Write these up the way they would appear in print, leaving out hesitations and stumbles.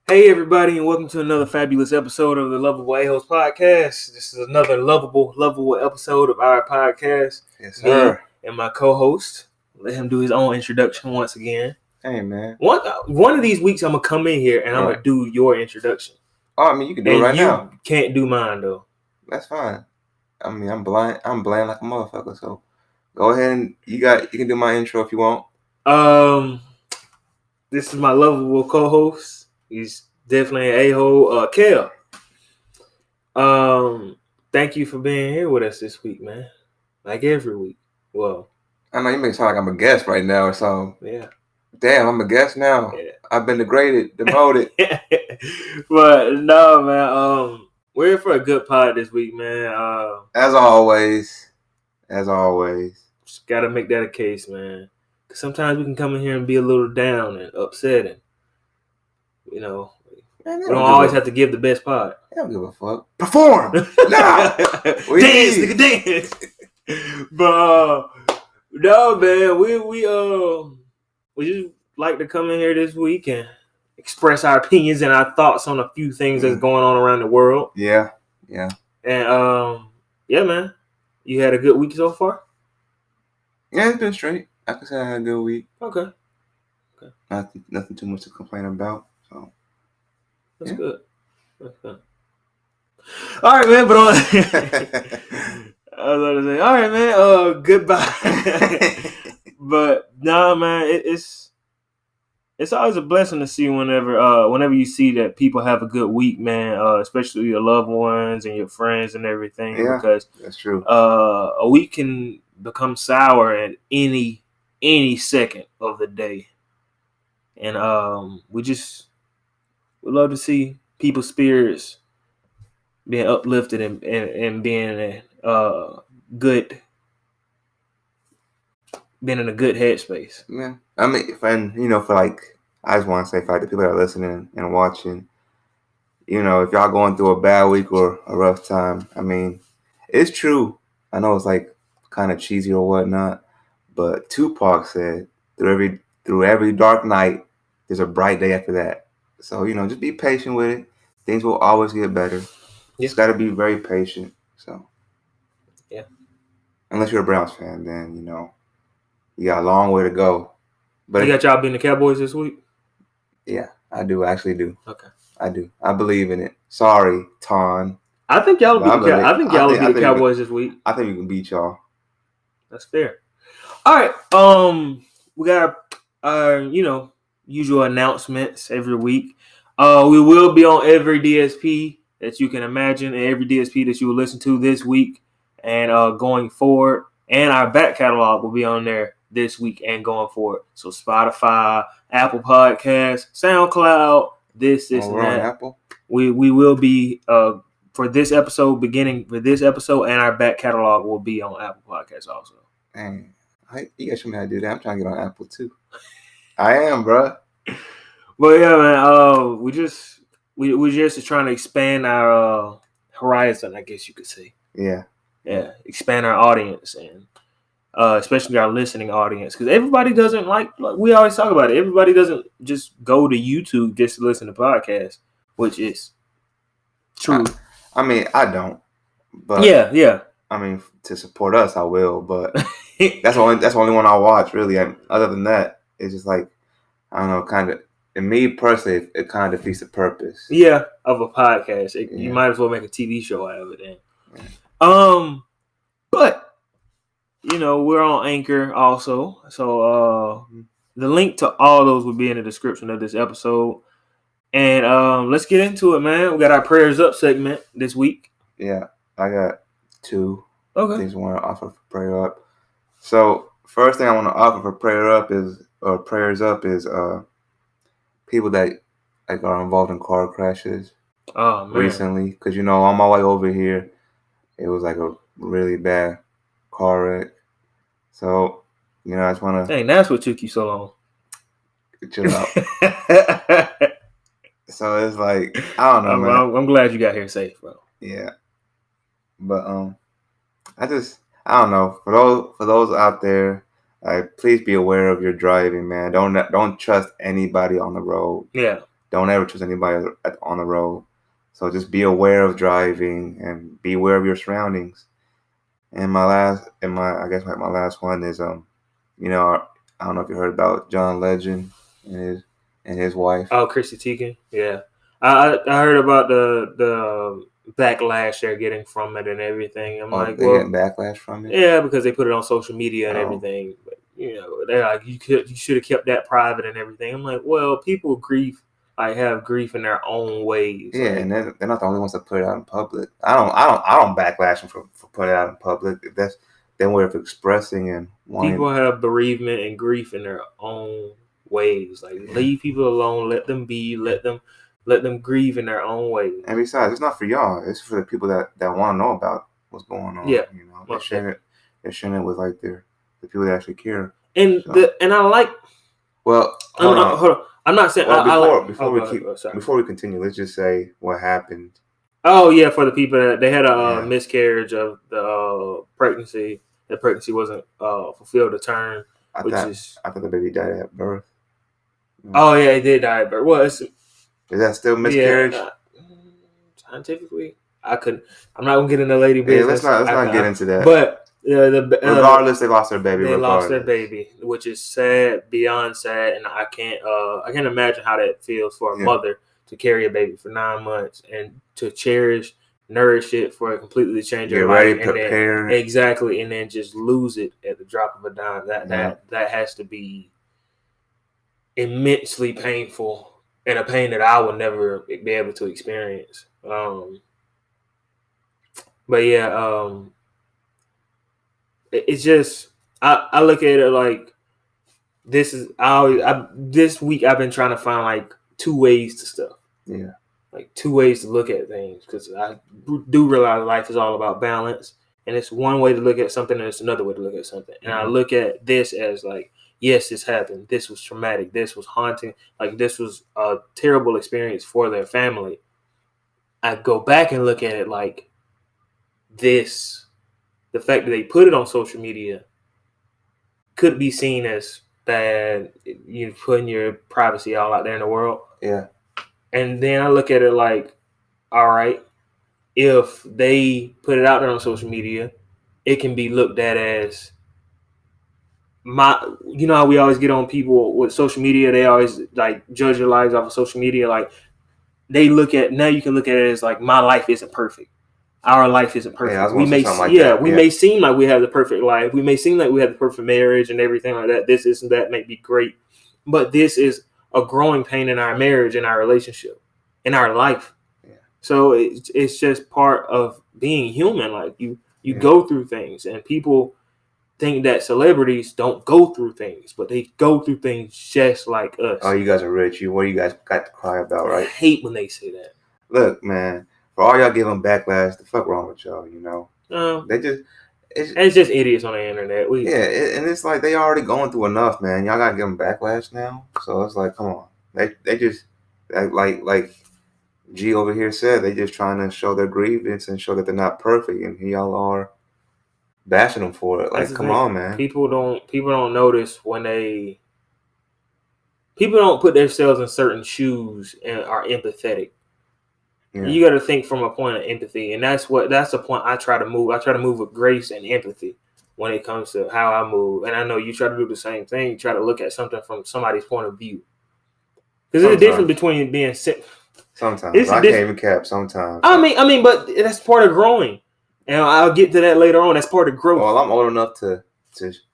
Hey everybody, and welcome to another fabulous episode of the Loveable A-Host podcast. This is another lovable episode of our podcast. Yes, sir. Me and my co-host. Let him do his own introduction once again. Hey, man. One of these weeks I'm gonna come in here and I'm gonna do your introduction. Oh, I mean, you can do it right now. You can't do mine though. That's fine. I mean, I'm bland like a motherfucker. So go ahead and you can do my intro if you want. This is my lovable co-host. He's definitely an a-hole, Kel. Thank you for being here with us this week, man. Like every week. Well, I know you may sound like I'm a guest right now or something. Yeah. Damn, I'm a guest now. Yeah. I've been demoted. But no, man. We're here for a good pod this week, man. As always. Just gotta make that a case, man. Cause sometimes we can come in here and be a little down and upsetting. You know, man, we don't always have to give the best pod. I don't give a fuck. Perform! Nah! Dance, nigga, dance! But, no, man, we just like to come in here this week and express our opinions and our thoughts on a few things that's going on around the world. Yeah. And, yeah, man. You had a good week so far? Yeah, it's been straight. I can say I had a good week. Okay. Nothing too much to complain about. So That's good. All right, man. But I was going to say, all right, man. Goodbye. But nah, man. It's always a blessing to see whenever you see that people have a good week, man. Especially your loved ones and your friends and everything. Yeah, because that's true. A week can become sour at any second of the day, and we love to see people's spirits being uplifted and being being in a good headspace. Yeah, I mean, I just want to say for the people that are listening and watching, if y'all going through a bad week or a rough time, I mean, it's true. I know it's like kind of cheesy or whatnot, but Tupac said, "Through every dark night, there's a bright day after that." So just be patient with it. Things will always get better. Just got to be very patient. So yeah, unless you're a Browns fan, then you got a long way to go. But you got y'all being the Cowboys this week? Yeah, I do. I actually do. Okay, I do. I believe in it. Sorry, Ton. I think y'all will beat the Cowboys this week. I think we can beat y'all. That's fair. All right. We got our usual announcements every week. We will be on every DSP that you can imagine and every DSP that you will listen to this week and going forward. And our back catalog will be on there this week and going forward. So Spotify, Apple Podcasts, SoundCloud, this and that. Apple? We will be for this episode, and our back catalog will be on Apple Podcasts also. Dang. You gotta show me how to do that. I'm trying to get on Apple too. I am, bro. Well, yeah, man. We just trying to expand our horizon, I guess you could say. Yeah. Expand our audience and especially our listening audience, because everybody doesn't like we always talk about it. Everybody doesn't just go to YouTube just to listen to podcasts, which is true. I mean, I don't. But yeah. I mean, to support us, I will, but that's the only one I watch, really. And other than that, it's just like, I don't know, kind of, and me personally, it kind of defeats the purpose. Yeah, of a podcast. You might as well make a TV show out of it then. Yeah. But, we're on Anchor also. So the link to all those will be in the description of this episode. And let's get into it, man. We got our prayers up segment this week. Yeah, I got 2 things I want to offer for prayer up. So first thing I want to offer for prayers up is people that are involved in car crashes. Oh man! Recently, because on my way over here, it was like a really bad car wreck. So I just want to. Dang, that's what took you so long. Chill out. So it's like, I don't know, man. I'm glad you got here safe, bro. Yeah, but I don't know. For those out there, please be aware of your driving, man. Don't trust anybody on the road. Yeah. don't ever trust anybody on the road. So just be aware of driving and be aware of your surroundings. And I guess my last one is you know, I don't know if you heard about John Legend and his wife. Oh, Chrissy Teigen. Yeah, I heard about the backlash they're getting from it and everything. I'm like, they're getting backlash from it. Yeah, because they put it on social media and everything. But they're like, you should have kept that private and everything. I'm like, well, people have grief in their own ways. Yeah, and they're not the only ones that put it out in public. I don't backlash them for putting it out in public. If that's their way of expressing and wanting. People have bereavement and grief in their own ways. Like, leave people alone, let them be, let them grieve in their own ways. And besides, it's not for y'all. It's for the people that want to know about what's going on. Yeah, they're sharing it with like the people that actually care. And I like. Well, hold on. I'm not saying. Before we continue, let's just say what happened. Oh yeah, for the people that they had a miscarriage of the pregnancy. The pregnancy wasn't fulfilled to term. I thought the baby died at birth. Oh yeah, it did die at birth. Well, is that still miscarriage? Yeah, scientifically, I'm not gonna get into lady business. Let's not get into that. But regardless, they lost their baby. They lost their baby, which is sad, beyond sad, and I can't imagine how that feels for a mother to carry a baby for 9 months and to cherish, nourish it for a completely change your life, ready, prepare exactly, and then just lose it at the drop of a dime. That has to be immensely painful, and a pain that I will never be able to experience. But yeah, it's just I look at it like this week I've been trying to find like two ways to stuff. Yeah, like two ways to look at things, because I do realize life is all about balance, and it's one way to look at something and it's another way to look at something. And I look at this as like, yes, this happened. This was traumatic. This was haunting. Like, this was a terrible experience for their family. I go back and look at it like this. The fact that they put it on social media could be seen as that you're putting your privacy all out there in the world. Yeah. And then I look at it like, all right, if they put it out there on social media, it can be looked at as how we always get on people with social media. They always like judge their lives off of social media. Like, now you can look at it as like, my life isn't perfect. Our life isn't perfect. Yeah, we may seem like we have the perfect life. We may seem like we have the perfect marriage and everything like that. This and that may be great, but this is a growing pain in our marriage, in our relationship, in our life. Yeah. So it's just part of being human. Like, you go through things, and people think that celebrities don't go through things, but they go through things just like us. Oh, you guys are rich. What do you guys got to cry about, right? I hate when they say that. Look, man. For all y'all giving backlash, the fuck wrong with y'all, It's just idiots on the internet. And it's like they already going through enough, man. Y'all gotta give them backlash now. So it's like, come on. They just, like G over here said, they just trying to show their grievance and show that they're not perfect, and here y'all are bashing them for it. Like, come on, man. People don't notice when people don't put themselves in certain shoes and are empathetic. Yeah. You got to think from a point of empathy, and that's the point I try to move. I try to move with grace and empathy when it comes to how I move. And I know you try to do the same thing. You try to look at something from somebody's point of view. Because there's a difference between being sick. Sometimes I can't even cap. Sometimes I mean, but that's part of growing, and I'll get to that later on. That's part of growth. Well, I'm old enough to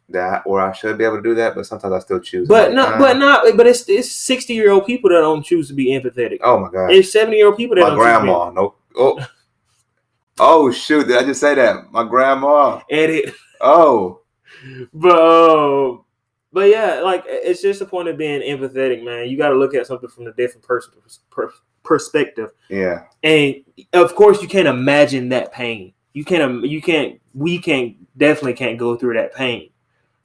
that, or I should be able to do that, but sometimes I still choose. But it's 60-year-old people that don't choose to be empathetic. Oh my god! It's 70-year-old people that don't. My grandma, no. Oh shoot! Did I just say that? My grandma. Edit. Oh. But yeah, like, it's just a point of being empathetic, man. You got to look at something from a different perspective. Yeah. And of course, you can't imagine that pain. We definitely can't go through that pain.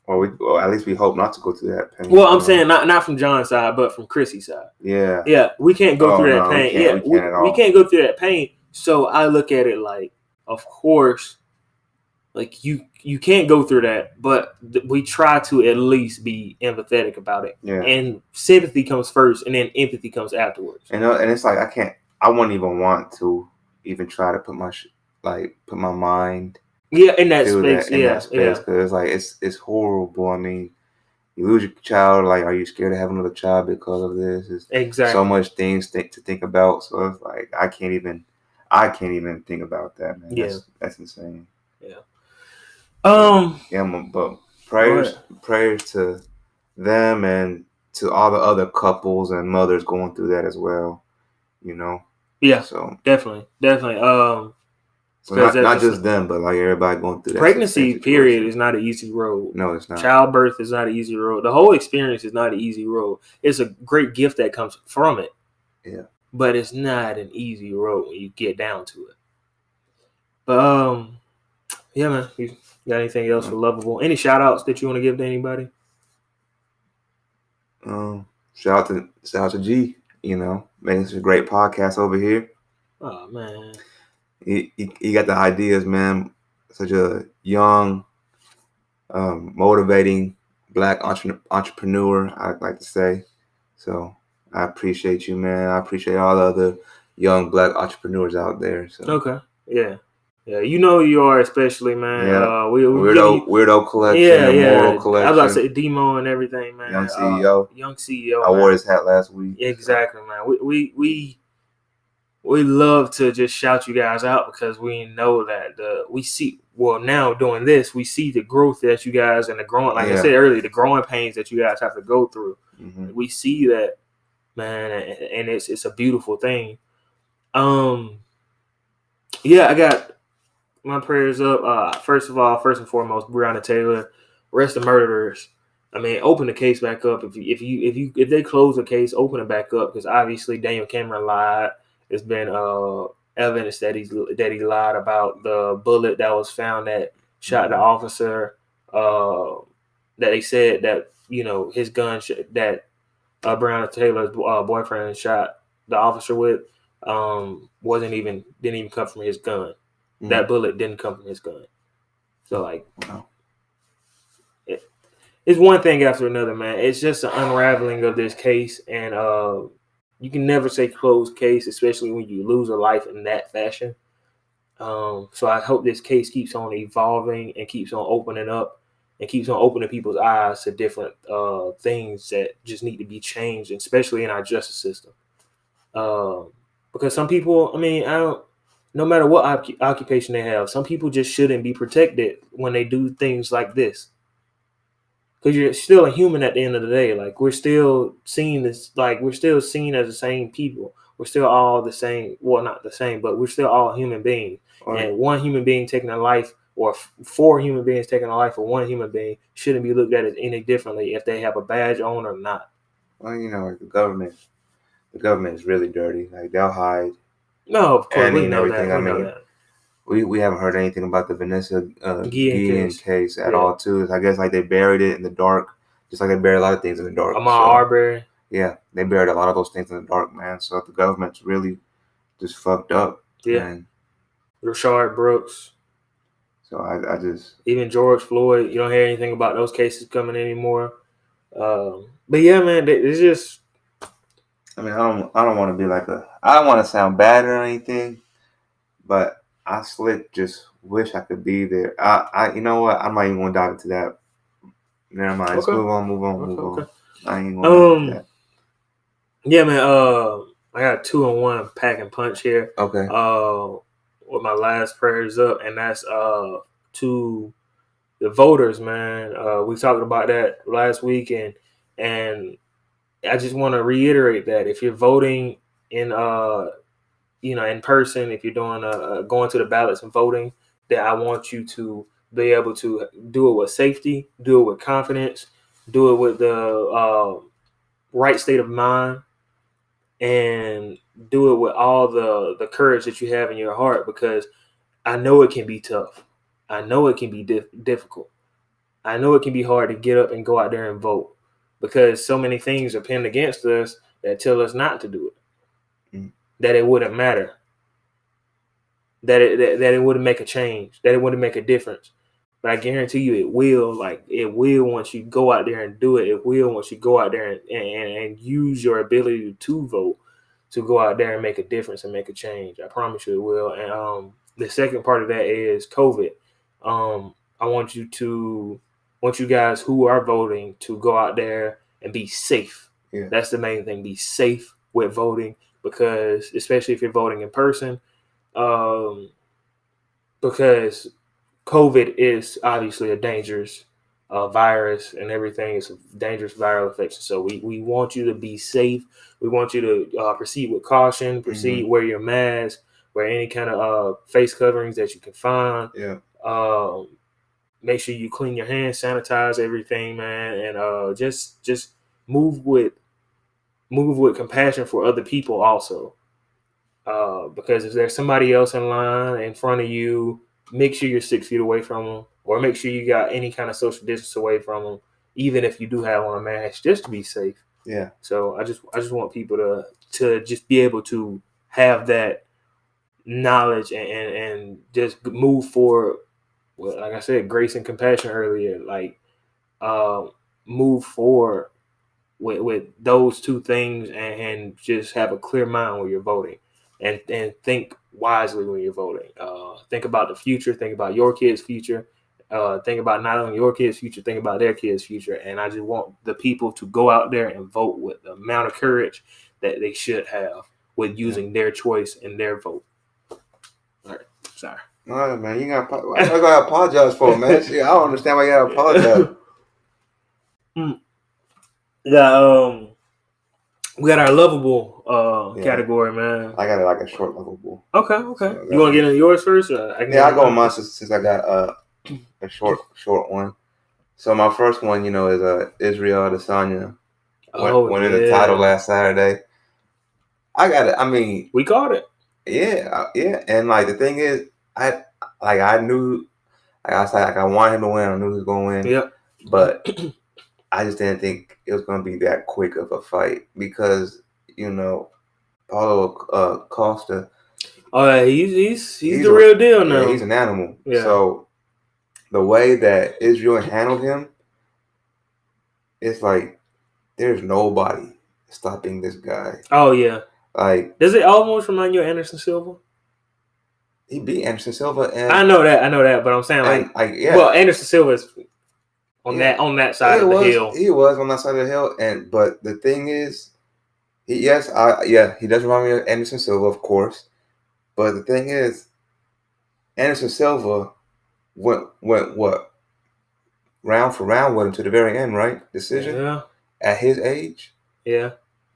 Well, at least we hope not to go through that pain. Well, I'm saying not from John's side, but from Chrissy's side. Yeah. Yeah, we can't go through that pain. We can't go through that pain. So I look at it like, of course, Like you can't go through that, but we try to at least be empathetic about it. Yeah. And sympathy comes first, and then empathy comes afterwards. And it's like I wouldn't even want to even try to put my mind In that through space. that in that space, because it's like it's horrible. I mean, you lose your child. Like, are you scared to have another child because of this? It's Exactly. so much things to think about. So it's like I can't even think about that, man. Yeah. That's insane. Yeah. But prayers to them and to all the other couples and mothers going through that as well. Yeah. So definitely. well, not just them, but like everybody going through that. Pregnancy period is not an easy road. No, it's not. Childbirth is not an easy road. The whole experience is not an easy road. It's a great gift that comes from it. Yeah. But it's not an easy road when you get down to it. But yeah, man. You got anything else for Loveable? Any shout outs that you want to give to anybody? Shout out to G, making such a great podcast over here. Oh man. He got the ideas, man. Such a young, motivating Black entrepreneur, I'd like to say. So I appreciate you, man. I appreciate all the other young Black entrepreneurs out there. So. Okay. Yeah. Yeah, you are, especially, man. Yeah. Weirdo collection, moral collection. I was about to say Demo and everything, man. Young CEO. Young CEO. I wore his hat last week. Exactly, so. Man. We love to just shout you guys out because we know that we see. Well, now doing this, we see the growth that you guys and the growing. Like I said earlier, the growing pains that you guys have to go through. Mm-hmm. We see that, man, and it's a beautiful thing. Yeah, I got my prayers up. First and foremost, Breonna Taylor, arrest the murderers. I mean, open the case back up. If they close the case, open it back up, because obviously Daniel Cameron lied. There's been evidence that he lied about the bullet that was found that shot the officer. That they said that his gun that Breonna Taylor's boyfriend shot the officer with didn't even come from his gun. Mm-hmm. That bullet didn't come from his gun. So wow. It's one thing after another, man. It's just an unraveling of this case, and you can never say closed case, especially when you lose a life in that fashion. So I hope this case keeps on evolving and keeps on opening up and keeps on opening people's eyes to different things that just need to be changed, especially in our justice system. Because some people, no matter what occupation they have, some people just shouldn't be protected when they do things like this. Because you're still a human at the end of the day. Like, we're still seen as the same people. We're still all the same. Well, not the same, but we're still all human beings. Right. And one human being taking a life, or 4 human beings taking a life of one human being, shouldn't be looked at as any differently if they have a badge on or not. Well, the government is really dirty. Like, they'll hide. No, of course, we know that. We haven't heard anything about the Vanessa Guillen case at all, too. I guess they buried it in the dark, just like they buried a lot of things in the dark. Ahmaud Arbery. Yeah, they buried a lot of those things in the dark, man. So the government's really just fucked up. Yeah. And Rashard Brooks. So I just... Even George Floyd, you don't hear anything about those cases coming anymore. But yeah, man, it's just... I don't want to be I don't want to sound bad or anything, but I just wish I could be there. You know what? I'm not even going to dive into that. Never mind. Let's move on. I ain't going to that. Yeah, man. I got 2-on-1 pack and punch here. Okay. With my last prayers up, and that's to the voters, man. We talked about that last week, and I just want to reiterate that if you're voting in in person, if you're doing going to the ballots and voting, that I want you to be able to do it with safety, do it with confidence, do it with the right state of mind, and do it with all the courage that you have in your heart, because I know it can be tough. I know it can be difficult. I know it can be hard to get up and go out there and vote, because so many things are pinned against us that tell us not to do it. That it wouldn't matter, that it wouldn't make a change, that it wouldn't make a difference. But I guarantee you it will. Like, it will once you go out there and do it. It will once you go out there and use your ability to vote to go out there and make a difference and make a change. I promise you it will. And the second part of that is COVID. I want you guys who are voting to go out there and be safe. Yeah. That's the main thing. Be safe with voting, because especially if you're voting in person, because COVID is obviously a dangerous virus and everything. It's a dangerous viral infection. So we want you to be safe. We want you to proceed with caution, wear your mask, wear any kind of face coverings that you can find. Yeah. Make sure you clean your hands, sanitize everything, man, and just move with compassion for other people also. Because if there's somebody else in line in front of you, make sure you're 6 feet away from them, or make sure you got any kind of social distance away from them, even if you do have on a mask, just to be safe. Yeah. So I just want people to just be able to have that knowledge and just move forward. Well, like I said, grace and compassion earlier, like move forward with those two things and just have a clear mind when you're voting. And think wisely when you're voting. Think about the future. Think about your kids' future. Think about not only your kids' future, think about their kids' future. And I just want the people to go out there and vote with the amount of courage that they should have with using their choice and their vote. All right. Sorry. All right, man. You got I gotta apologize for it, man. See, I don't understand why you gotta apologize. Yeah. We got our Loveable category, man. I got it like a short Loveable. Okay. So you want to get into yours first? I'll go on mine since I got a short one. So my first one, is Israel Adesanya. Winning the title last Saturday. I got it. I mean, we caught it. Yeah. And like the thing is, I knew, I wanted him to win. I knew he was going to win. Yeah. But I just didn't think it was going to be that quick of a fight because, Paulo Costa. Oh, yeah, he's the real deal now. Yeah, he's an animal. Yeah. So the way that Israel handled him, it's like there's nobody stopping this guy. Oh yeah. Like, does it almost remind you of Anderson Silva? He beat Anderson Silva, and I know that, but I'm saying well, Anderson Silva is on that side of the hill. He was on that side of the hill, but the thing is, he does remind me of Anderson Silva, of course. But the thing is, Anderson Silva went what round for round with him to the very end, right? Decision. Yeah. At his age. Yeah.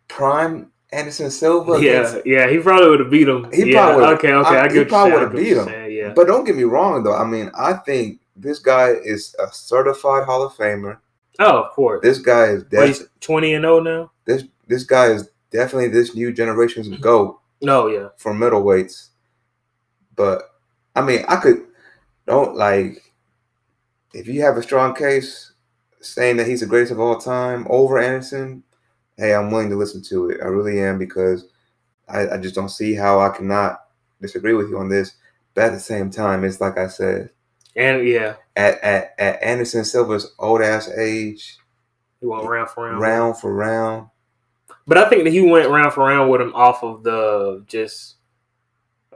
Prime Anderson Silva. Yeah. He probably would have beat him. He probably okay. I get he probably would have beat him. Yeah. But don't get me wrong, though. I mean, I think this guy is a certified Hall of Famer. Oh, of course. This guy is he's 20-0 now. This guy is definitely this new generation's GOAT. Oh yeah. For middleweights. But I mean, if you have a strong case saying that he's the greatest of all time over Anderson, hey, I'm willing to listen to it. I really am, because I just don't see how I cannot disagree with you on this. But at the same time, it's like I said. And yeah. At Anderson Silva's old ass age. He went round for round. Round for round. But I think that he went round for round with him off of the just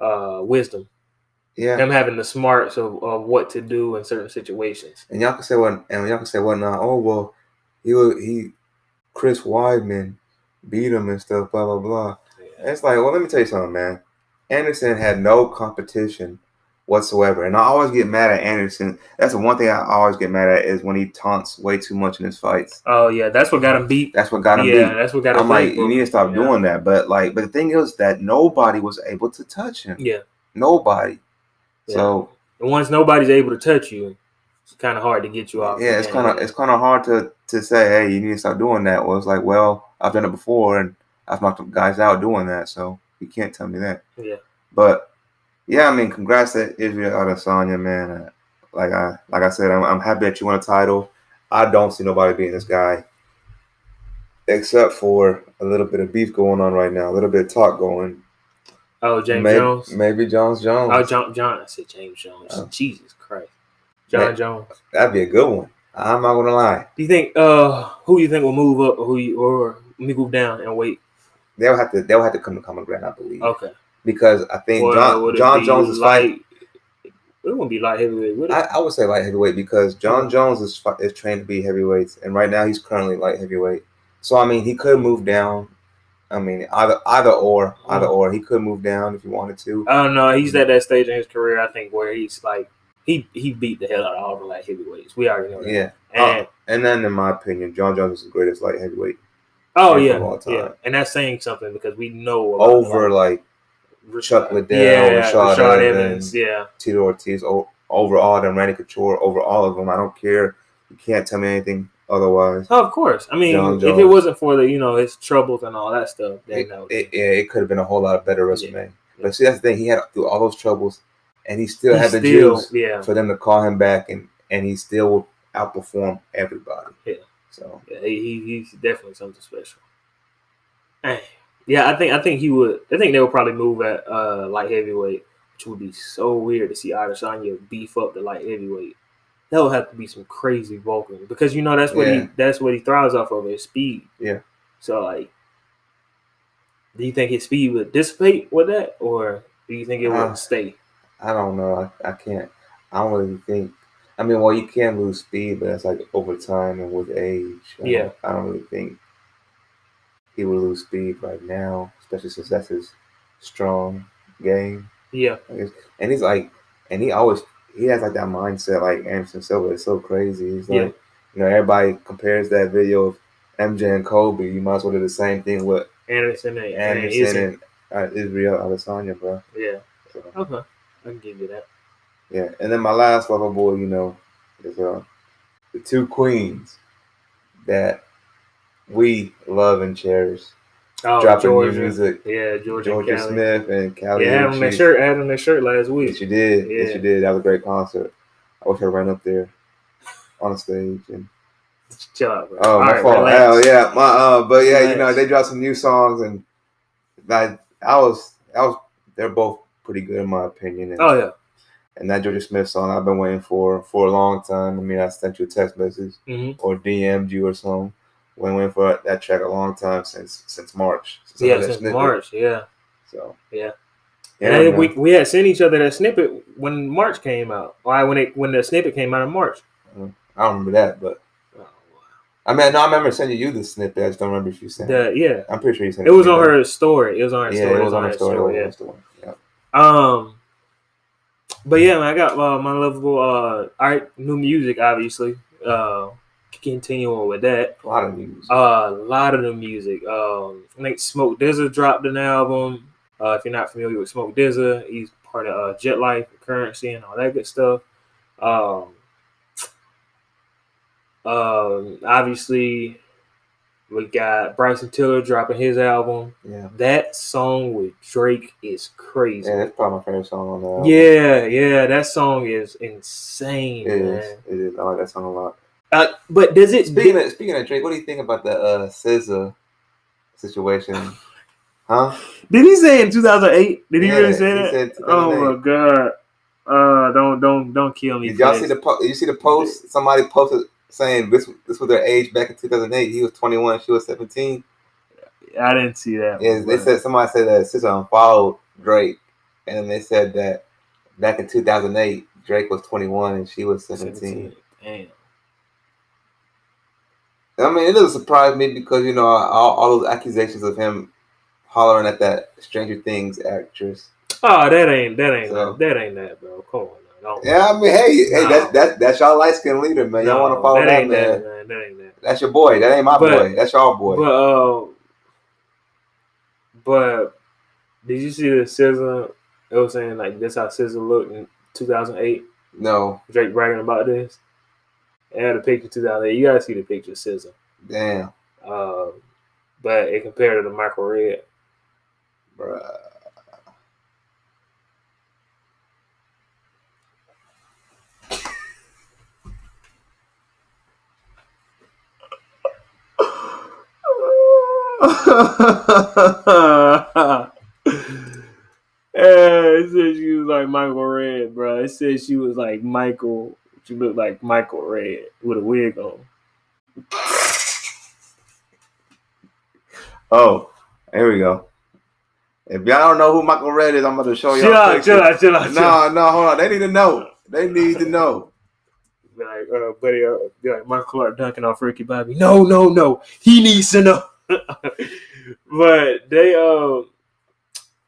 wisdom. Yeah. Him having the smarts of what to do in certain situations. And y'all can say he Chris Weidman beat him and stuff, blah blah blah. Yeah. It's like, well, let me tell you something, man. Anderson had no competition whatsoever. And I always get mad at Anderson. That's the one thing I always get mad at, is when he taunts way too much in his fights. Oh yeah, that's what got him beat. That's what got him beat. Yeah, that's what got him beat. I'm like, you need to stop doing that. But the thing is that nobody was able to touch him. Yeah. Nobody. Yeah. So, and once nobody's able to touch you, it's kind of hard to get you off. Yeah, it's kind of hard to say, hey, you need to stop doing that. Well, it's like, well, I've done it before and I've knocked guys out doing that, so you can't tell me that. Yeah. But yeah, I mean, congrats to Israel Adesanya, man. Like I said, I'm happy that you won a title. I don't see nobody beating this guy, except for a little bit of beef going on right now, a little bit of talk going. Oh, James Jones? Maybe Jones. Oh, John. I said James Jones. Oh. Jesus Christ. John Jones. That'd be a good one. I'm not gonna lie. Do you think who do you think will move up or move down and wait? They'll have to come to common ground, I believe. Okay. Because I think Well, John Jones is fighting. It wouldn't be light heavyweight, would it? I would say light heavyweight because John Jones is trained to be heavyweights, and right now he's currently light heavyweight. So I mean, he could move down. I mean, either or. He could move down if he wanted to. I don't know. He's at that stage in his career, I think, where he's like he beat the hell out of all the light heavyweights. We already know that. Yeah. And then, in my opinion, John Jones is the greatest light heavyweight. Oh yeah. And that's saying something because we know over like Chuck Liddell, Rashad Evans, Tito Ortiz, over all them, Randy Couture, over all of them. I don't care. You can't tell me anything otherwise. Oh, of course. I mean, if it wasn't for the his troubles and all that stuff, then it could have been a whole lot better resume. Yeah. But see, that's the thing. He had through all those troubles, and he still had the juice for them to call him back, and he still will outperform everybody. Yeah. So he's definitely something special. Yeah, I think he would. I think they would probably move at light heavyweight, which would be so weird to see Adesanya beef up the light heavyweight. That would have to be some crazy Vulcan because that's what he thrives off of, his speed. Yeah. So like, do you think his speed would dissipate with that, or do you think it would stay? I don't know. I can't. I don't really think. I mean, well, you can lose speed, but that's like over time and with age. I don't really think he would lose speed right now, especially since that's his strong game. Yeah. And he's like, and he has like that mindset like Anderson Silva. It's so crazy. He's like, everybody compares that video of MJ and Kobe. You might as well do the same thing with Anderson and Israel Adesanya, bro. Yeah. So, okay. I can give you that. Yeah. And then my last Loveable, is the two queens that we love and cherish. Dropping new music. Yeah, Georgia Smith and Callie. Yeah, had on their shirt last week. Yes, you did. Yeah. Yes, you did. That was a great concert. I wish I ran up there on the stage and chill out, bro. Oh, my fault. Hell yeah. But yeah, they dropped some new songs and they're both pretty good in my opinion. And, and that Georgia Smith song I've been waiting for a long time. I mean, I sent you a text message or DM'd you or something. Been waiting for that track a long time since March. Since March, yeah. So yeah. And we had sent each other that snippet when March came out. When the snippet came out in March. I don't remember that, but I mean, I remember sending you the snippet. I just don't remember if you sent it. Yeah. I'm pretty sure you sent it. It was on her story. It was on her story. It was on her story. Yeah. But yeah, man, I got my Loveable. All right, new music, obviously. Continuing with that. A lot of music. A lot of new music. I think Smoke DZA dropped an album. If you're not familiar with Smoke DZA, he's part of Jet Life, Currency, and all that good stuff. Obviously, we got Bryson Tiller dropping his album. Yeah. That song with Drake is crazy. Yeah, that's probably my favorite song on the album. Yeah, that song is insane, man. It is. I like that song a lot. But does it... Speaking of Drake, what do you think about the SZA situation? Huh? Did he say in 2008? Did he really say that? Oh my God! Don't kill me. Did y'all see the post? You see the post? Somebody posted saying this was their age back in 2008. He was 21, she was 17. I didn't see that. Yeah, they said somebody said that SZA unfollowed Drake, and then they said that back in 2008 Drake was 21 and she was 17. Damn. I mean, it doesn't surprise me because all those accusations of him hollering at that Stranger Things actress. Oh, that ain't that, bro. Come on, man. Yeah, I mean, hey, that's y'all light skinned leader, man. Y'all want to follow that, man. That ain't that. That's your boy. That ain't my boy. That's y'all boy. But did you see the SZA? It was saying like this how SZA looked in 2008. No. Drake bragging about this. They had a picture 2008. You gotta see the picture of SZA. Damn. But it compared to the Michael Red. Bruh. It said she was like Michael Red, bro. It said she was like Michael You look like Michael Red with a wig on. Oh, here we go. If y'all don't know who Michael Red is, I'm going to show y'all. Chill out. No, hold on. They need to know. They need to know. Be like, buddy, be like Michael Clark dunking off Ricky Bobby. No. He needs to know. But they,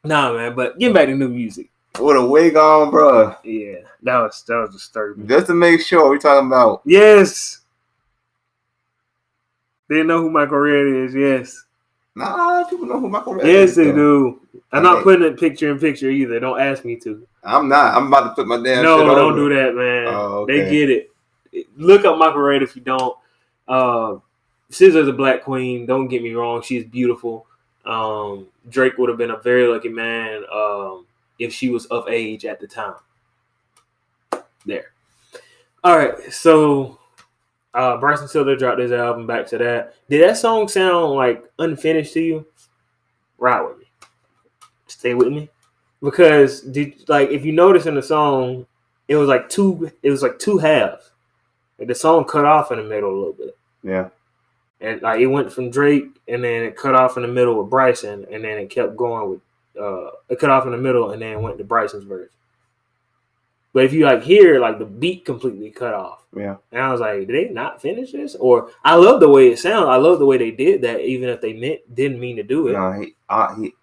nah, man. But getting back to new music. With a wig on, bro. Yeah, that was disturbing. Just to make sure we're talking about. Yes. They know who Michael Red is. Yes. Nah, people know who Michael Red is. is. Yes, they do. I'm not putting it picture in picture either. Don't ask me to. I'm not. I'm about to put my damn shit over. No, don't do that, man. Oh, okay. They get it. Look up Michael Red if you don't. SZA's a black queen. Don't get me wrong. She's beautiful. Drake would have been a very lucky man if she was of age at the time. There. All right. So Bryson Tiller dropped his album. Back to that. Did that song sound like unfinished to you? Ride with me. Stay with me. Because if you notice in the song, it was like two halves. Like the song cut off in the middle a little bit. Yeah. And it went from Drake, and then it cut off in the middle with Bryson, and then it kept going with it cut off in the middle, and then went to Bryson's verse. But if you hear the beat completely cut off, yeah. And I was like, did they not finish this? Or I love the way it sounds. I love the way they did that, even if they didn't mean to do it. No, he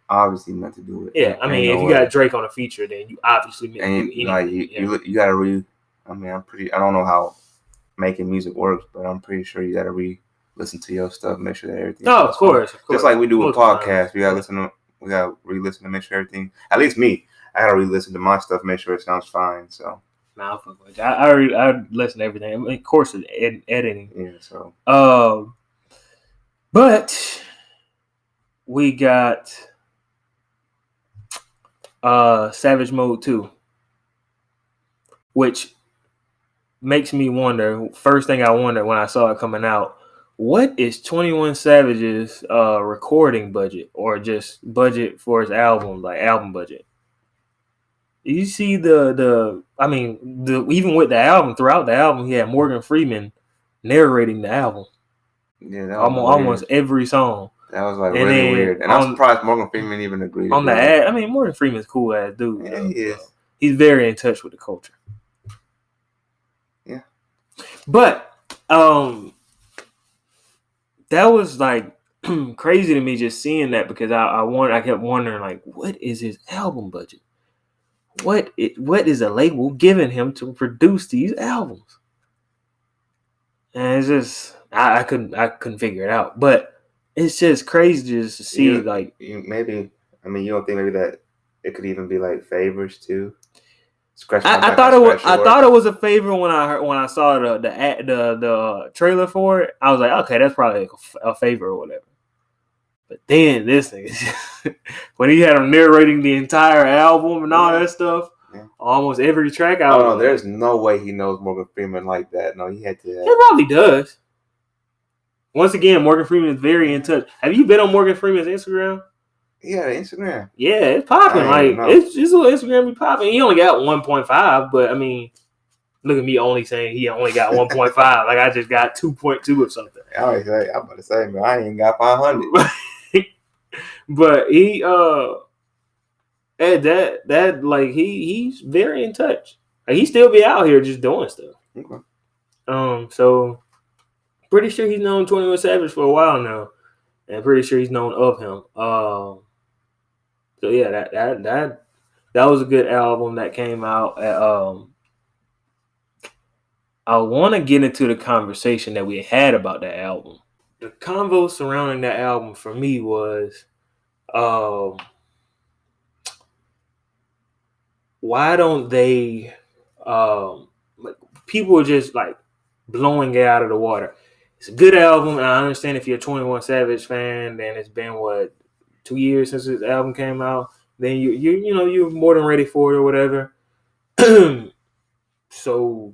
obviously meant to do it. Yeah, I mean, if you got Drake on a feature, then you obviously meant to do it. You gotta I don't know how making music works, but I'm pretty sure you gotta listen to your stuff, make sure that everything. No, of course. Just like we do with podcasts, we gotta re-listen to make sure everything. At least me, I gotta re-listen to my stuff, make sure it sounds fine. So. Nah, fuck with you. I listen to everything. I mean, of course, it's editing. Yeah. So. But we got Savage Mode 2, which makes me wonder. First thing I wondered when I saw it coming out, what is 21 Savage's recording budget, or just budget for his album, album budget? You see even with the album, throughout the album, he had Morgan Freeman narrating the album. Yeah, that was almost every song. That was really weird, and I'm surprised Morgan Freeman even agreed on the ad. I mean, Morgan Freeman's a cool ass dude. Yeah, he is. He's very in touch with the culture. Yeah, but that was crazy to me just seeing that, because I kept wondering what is his album budget? What is a label giving him to produce these albums? And it's just I couldn't figure it out. But it's just crazy just to see you don't think maybe that it could even be favors too? I thought it was a favor when I saw the trailer for it. I was like, okay, that's probably a favor or whatever. But then this thing, when he had him narrating the entire album and all that stuff, almost every track out. Oh no, there's no way he knows Morgan Freeman like that. No, he had to. He probably does. Once again, Morgan Freeman is very in touch. Have you been on Morgan Freeman's Instagram? Yeah, Instagram. Yeah, it's popping. It's Instagram be popping. He only got 1.5, but I mean, look at me only saying he only got 1.5. I just got 2.2 or something. I'm about to say, man, I ain't got 500. But he he's very in touch. He still be out here just doing stuff. Okay. So pretty sure he's known 21 Savage for a while now, and pretty sure he's known of him. So yeah, that was a good album that came out. I want to get into the conversation that we had about that album. The convo surrounding that album for me was, why don't they, people are just blowing it out of the water. It's a good album, and I understand if you're a 21 Savage fan, then it's been 2 years since his album came out. Then you're more than ready for it or whatever. So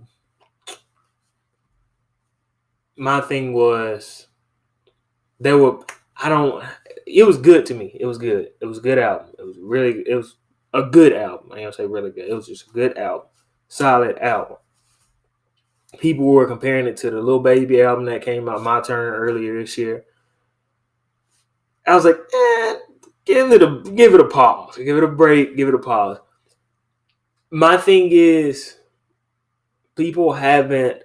my thing was, it was good to me. It was good. It was a good album. It was a good album. I ain't gonna say really good. It was just a good album. Solid album. people were comparing it to the Lil Baby album that came out, My Turn, earlier this year. I was like, give it a pause, give it a break, give it a pause. My thing is, people haven't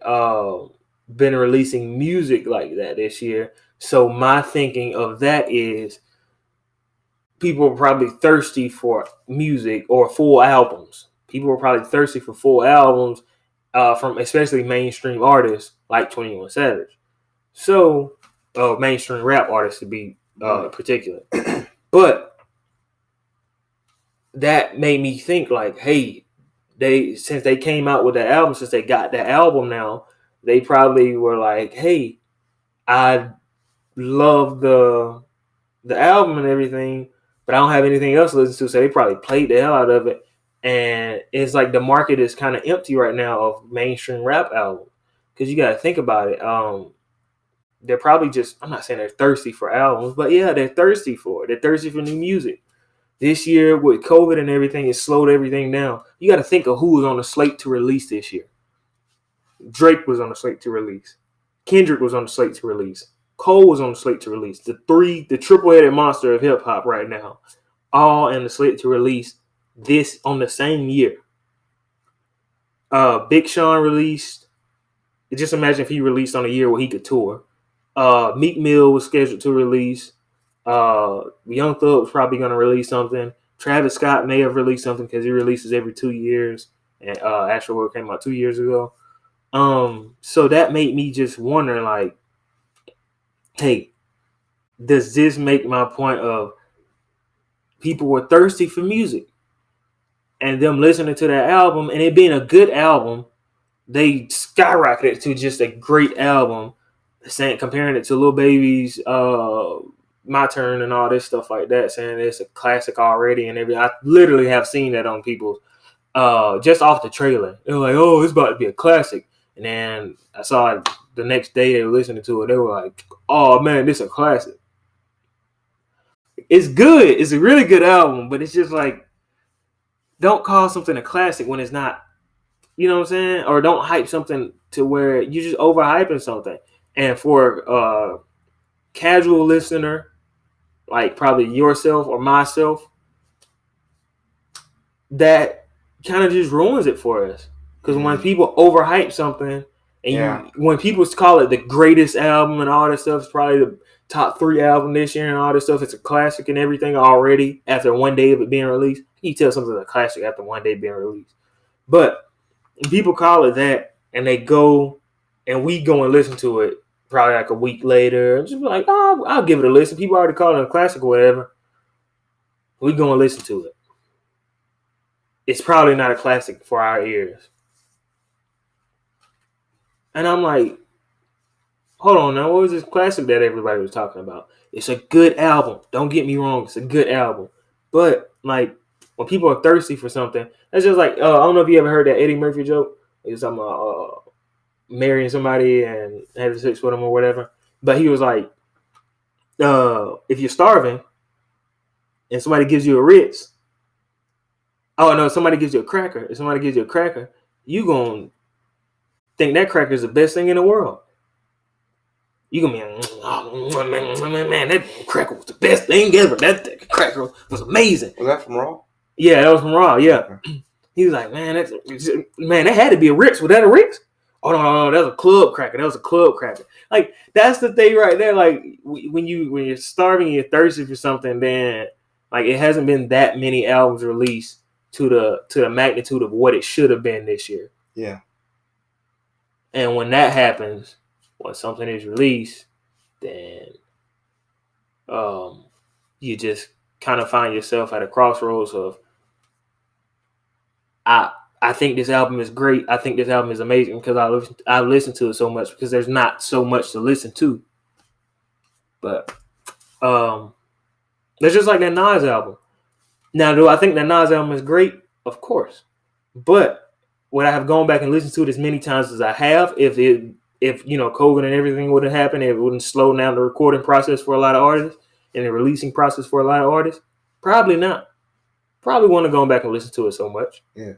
been releasing music like that this year. So my thinking of that is, people are probably thirsty for music or full albums. People are probably thirsty for full albums from especially mainstream artists like 21 Savage. So, mainstream rap artists to be particular. But that made me think like, hey, since they came out with the album, since they got the album now, they probably were like, hey, I love the album and everything, but I don't have anything else to listen to, so they probably played the hell out of it. And it's like the market is kind of empty right now of mainstream rap albums, because you got to think about it. They're probably just, I'm not saying they're thirsty for albums, but yeah, they're thirsty for it. They're thirsty for new music. This year with COVID and everything, it slowed everything down. You got to think of who was on the slate to release this year. Drake was on the slate to release. Kendrick was on the slate to release. Cole was on the slate to release. The triple-headed monster of hip-hop right now, all in the slate to release this on the same year. Big Sean released. Just imagine if he released on a year where he could tour. Meek Mill was scheduled to release. Young Thug was probably going to release something. Travis Scott may have released something because he releases every 2 years. And Astro World came out 2 years ago. So that made me just wonder, like, hey, does this make my point of people were thirsty for music and them listening to that album and it being a good album, they skyrocketed to just a great album, comparing it to Lil Baby's My Turn and all this stuff like that, saying it's a classic already and everything. I literally have seen that on people's just off the trailer. They're like, oh, it's about to be a classic. And then I saw it the next day they were listening to it. They were like, oh man, this is a classic. It's good. It's a really good album, but it's just like, don't call something a classic when it's not. You know what I'm saying? Or don't hype something to where you just overhyping something. And for a casual listener, like probably yourself or myself, that kind of just ruins it for us. Because when people overhype something, and when people call it the greatest album and all that stuff, it's probably the top 3 album this year and all this stuff, it's a classic and everything already after one day of it being released. You tell something's a classic after one day being released. But people call it that, and they go, and we go and listen to it probably like a week later. Just be like, oh, I'll give it a listen. People already call it a classic or whatever. We go and listen to it. It's probably not a classic for our ears. And I'm like, hold on now, what was this classic that everybody was talking about? It's a good album. Don't get me wrong, it's a good album. But like, when people are thirsty for something, that's just like, I don't know if you ever heard that Eddie Murphy joke. He's talking about marrying somebody and having sex with them or whatever. But he was like, if you're starving and somebody gives you a Ritz, somebody gives you a cracker. If somebody gives you a cracker, you gonna think that cracker is the best thing in the world. You gonna be, man, that cracker was the best thing ever. That cracker was amazing. Was that from Raw? Yeah, that was from Raw. Yeah, okay. He was like, man, that had to be a Ritz. Was that a Ritz? Oh no, that was a club cracker. That was a club cracker. Like, that's the thing right there. Like, when you're starving and you're thirsty for something, then like, it hasn't been that many albums released to the magnitude of what it should have been this year. Yeah. And when that happens, when something is released, then you just kind of find yourself at a crossroads of, I think this album is great. I think this album is amazing because I listen to it so much, because there's not so much to listen to. But it's just like that Nas album. Now, do I think that Nas album is great? Of course. But would I have gone back and listened to it as many times as I have if COVID and everything would have happened, it wouldn't slow down the recording process for a lot of artists and the releasing process for a lot of artists? Probably not. Probably wouldn't have gone back and listened to it so much. Yeah.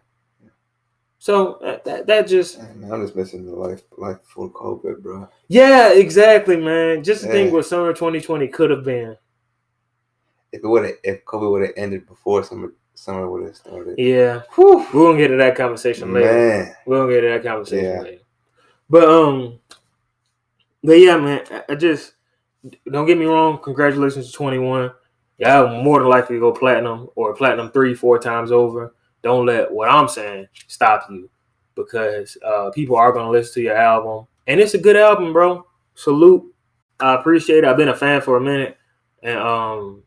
So that just Man, I'm just missing the life before COVID, bro. yeah, exactly, man. Just to think Yeah. what summer 2020 could have been. If COVID would have ended before summer would have started. Yeah, Whew. we're gonna get to that conversation later. Man. We're gonna get to that conversation Yeah. later. But yeah, man. I just don't get me wrong. Congratulations to 21. Y'all more than likely to go platinum or platinum 3-4 times over. Don't let what I'm saying stop you, because people are gonna listen to your album, and it's a good album, bro. Salute. I appreciate it. I've been a fan for a minute, and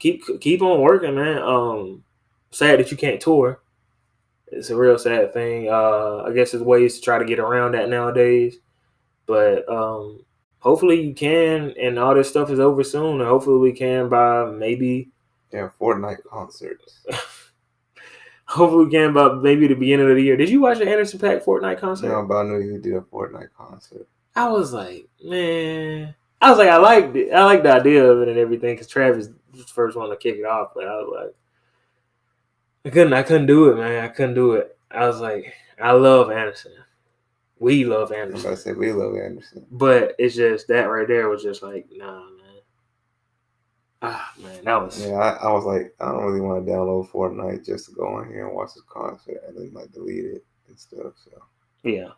keep on working, man. Sad that you can't tour. It's a real sad thing. I guess there's ways to try to get around that nowadays, but hopefully you can, and all this stuff is over soon, and hopefully we can by maybe Fortnite concerts. hopefully we can by maybe the beginning of the year. Did you watch the Anderson .Paak Fortnite concert? No, but I knew you did a Fortnite concert. I was like, man, I liked it. I liked the idea of it and everything, because Travis was the first one to kick it off, but I was like, I couldn't do it, man. I couldn't do it. I was like, I love Anderson. We love I'm Anderson. about to say we love Anderson. But it's just that right there was just like, nah, man. Man, that was. Yeah, I was like, I don't really want to download Fortnite just to go in here and watch this concert and then like delete it and stuff. So Yeah.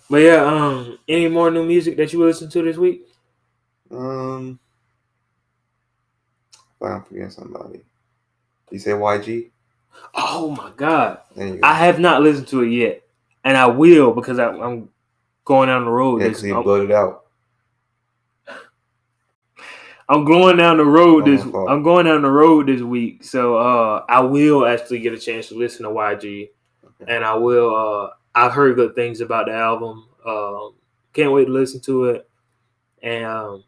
But yeah, any more new music that you listen to this week? I'm forgetting somebody. You say YG? Oh my God. There you go. I have not listened to it yet. And I will, because I'm going down the road. Yeah, because he blurred it out. I'm going down the road I'm going down the road this week. So I will actually get a chance to listen to YG. Okay. And I will I've heard good things about the album. Can't wait to listen to it. And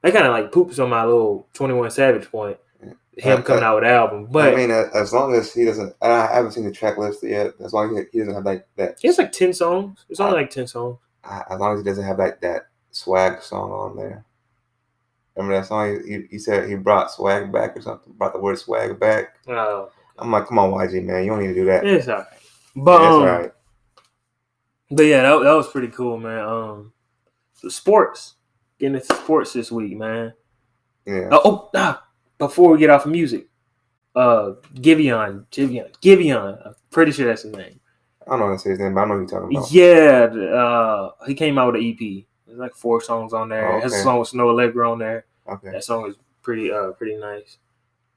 that kind of like poops on my little 21 Savage point. Him coming out with the album. But I mean, as long as he doesn't, I haven't seen the track list yet. As long as he doesn't have like that. He has like 10 songs. It's only like 10 songs. As long as he doesn't have like that swag song on there. Remember that song? He said he brought swag back or something. Brought the word swag back. Oh. I'm like, come on, YG, man. You don't need to do that. It's all right. But, yeah, it's all right. But yeah, that was pretty cool, man. So sports. Getting into sports this week, man. Yeah. Before we get off of music. Giveon. I'm pretty sure that's his name. I don't know how to say his name, but I know who you're talking about. Yeah. He came out with an EP. There's like 4 songs on there. Oh, okay. Has a song with Snow Allegra on there. Okay. That song is pretty nice.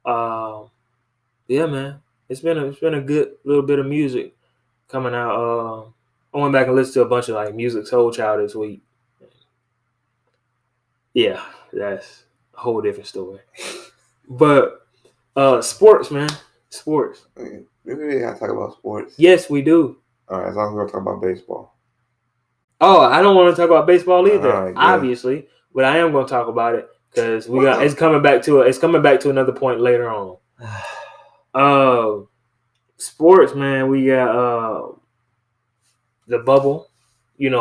Yeah, man. It's been a good little bit of music coming out. I went back and listened to a bunch of like Music Soul Child this week. Yeah, that's a whole different story. But sports, man. Sports. We really gotta talk about sports. Yes, we do. All right, as long as we're gonna talk about baseball. Oh, I don't want to talk about baseball either, right, obviously, but I am going to talk about it because it's coming back to another point later on. Sports, man, we got the bubble, and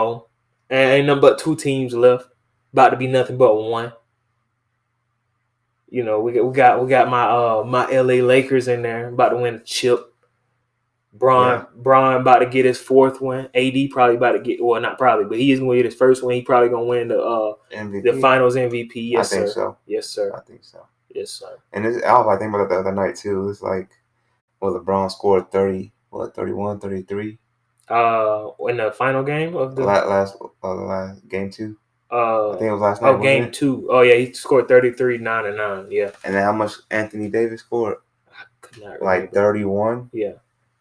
ain't nothing but 2 teams left. About to be nothing but 1. We got my LA Lakers in there, about to win a chip. Bron about to get his 4th win. AD probably about to get, well, not probably, but he is going to get his 1st win. He probably going to win the MVP? The Finals MVP. Yes, I think sir. so. Yes, sir. I think so. Yes, sir. And this album, I think about it the other night too. It's like, LeBron scored 31, 33. In the final game of the last game 2. I think it was last night. Oh, game 2. Oh yeah, he scored 33, 9 and 9. Yeah. And then how much Anthony Davis scored? I could not remember. Like 31. Yeah.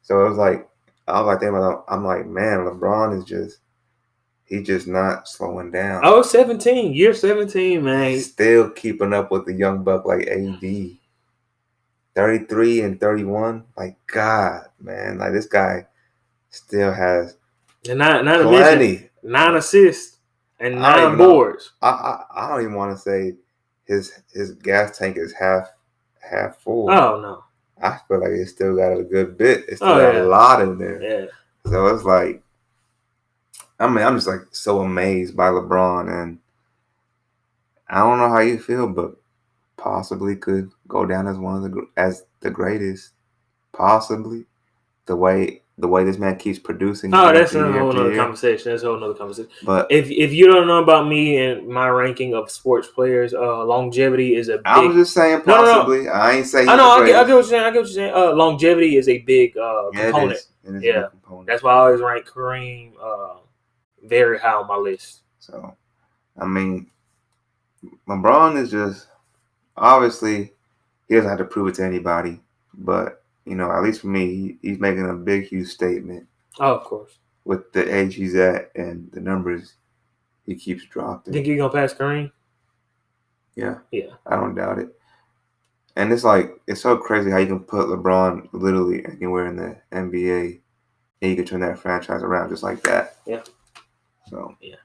So it was like, I was like thinking about, I'm like, man, LeBron is he's just not slowing down. Oh, 17. Year 17, man. He's still keeping up with the young buck like AD. 33 and 31. Like, God, man. Like, this guy still has and not plenty. 9 assists and 9 boards. I don't even want to say his gas tank is half full. Oh, no. I feel like it's still got a good bit. It's still got a lot in there. Yeah. So it's like, I mean, I'm just like so amazed by LeBron, and I don't know how you feel, but possibly could go down as one of the greatest. Possibly, the way the way this man keeps producing. Oh, that's a whole nother conversation. That's a whole nother conversation. But if you don't know about me and my ranking of sports players, longevity is a big. I was just saying possibly. No. I ain't saying. I know. I get what you're saying. I get what you're saying. Longevity is a big component. It is a big component. That's why I always rank Kareem very high on my list. So, I mean, LeBron is just obviously he doesn't have to prove it to anybody, but at least for me, he's making a big, huge statement. Oh, of course. With the age he's at and the numbers he keeps dropping. Think you're gonna pass Kareem? Yeah. Yeah. I don't doubt it. And it's so crazy how you can put LeBron literally anywhere in the NBA and you can turn that franchise around just like that. Yeah. So. Yeah.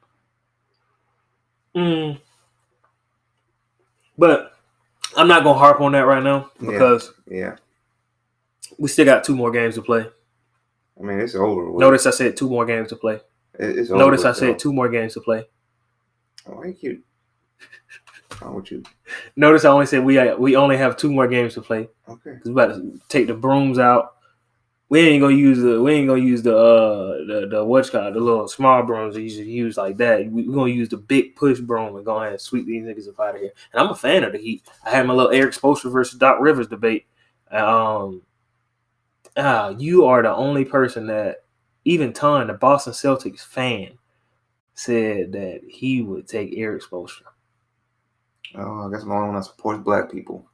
But I'm not gonna harp on that right now because we still got 2 more games to play. I mean, it's over. Notice I said 2 more games to play. It's over. Notice I said 2 more games to play. Oh, ain't cute. What's wrong with you? Notice I only said we only have 2 more games to play. Okay. Because we're about to take the brooms out. We ain't gonna use the what's called the little small brooms that you usually use like that. We're gonna use the big push broom and go ahead and sweep these niggas up out of here. And I'm a fan of the Heat. I had my little Eric Spoelstra versus Doc Rivers debate. You are the only person that even Ton, the Boston Celtics fan, said that he would take Eric Spoelstra. Oh, I guess I'm the only one that supports black people.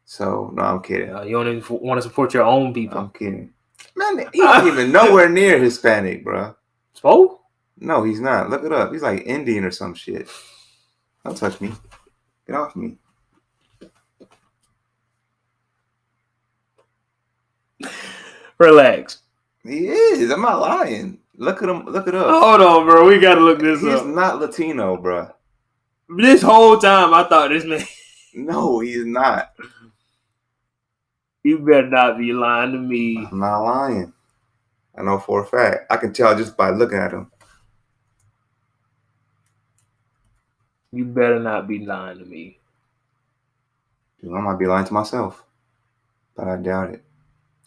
So, no, I'm kidding. You don't even want to support your own people. I'm kidding. Man, he's not even nowhere near Hispanic, bro. Spo? No, he's not. Look it up. He's like Indian or some shit. Don't touch me. Get off me. Relax. He is. I'm not lying. Look at him. Look it up. Hold on, bro. We gotta look this up. He's not Latino, bro. This whole time, I thought this man. No, he's not. You better not be lying to me. I'm not lying. I know for a fact. I can tell just by looking at him. You better not be lying to me. Dude, I might be lying to myself, but I doubt it.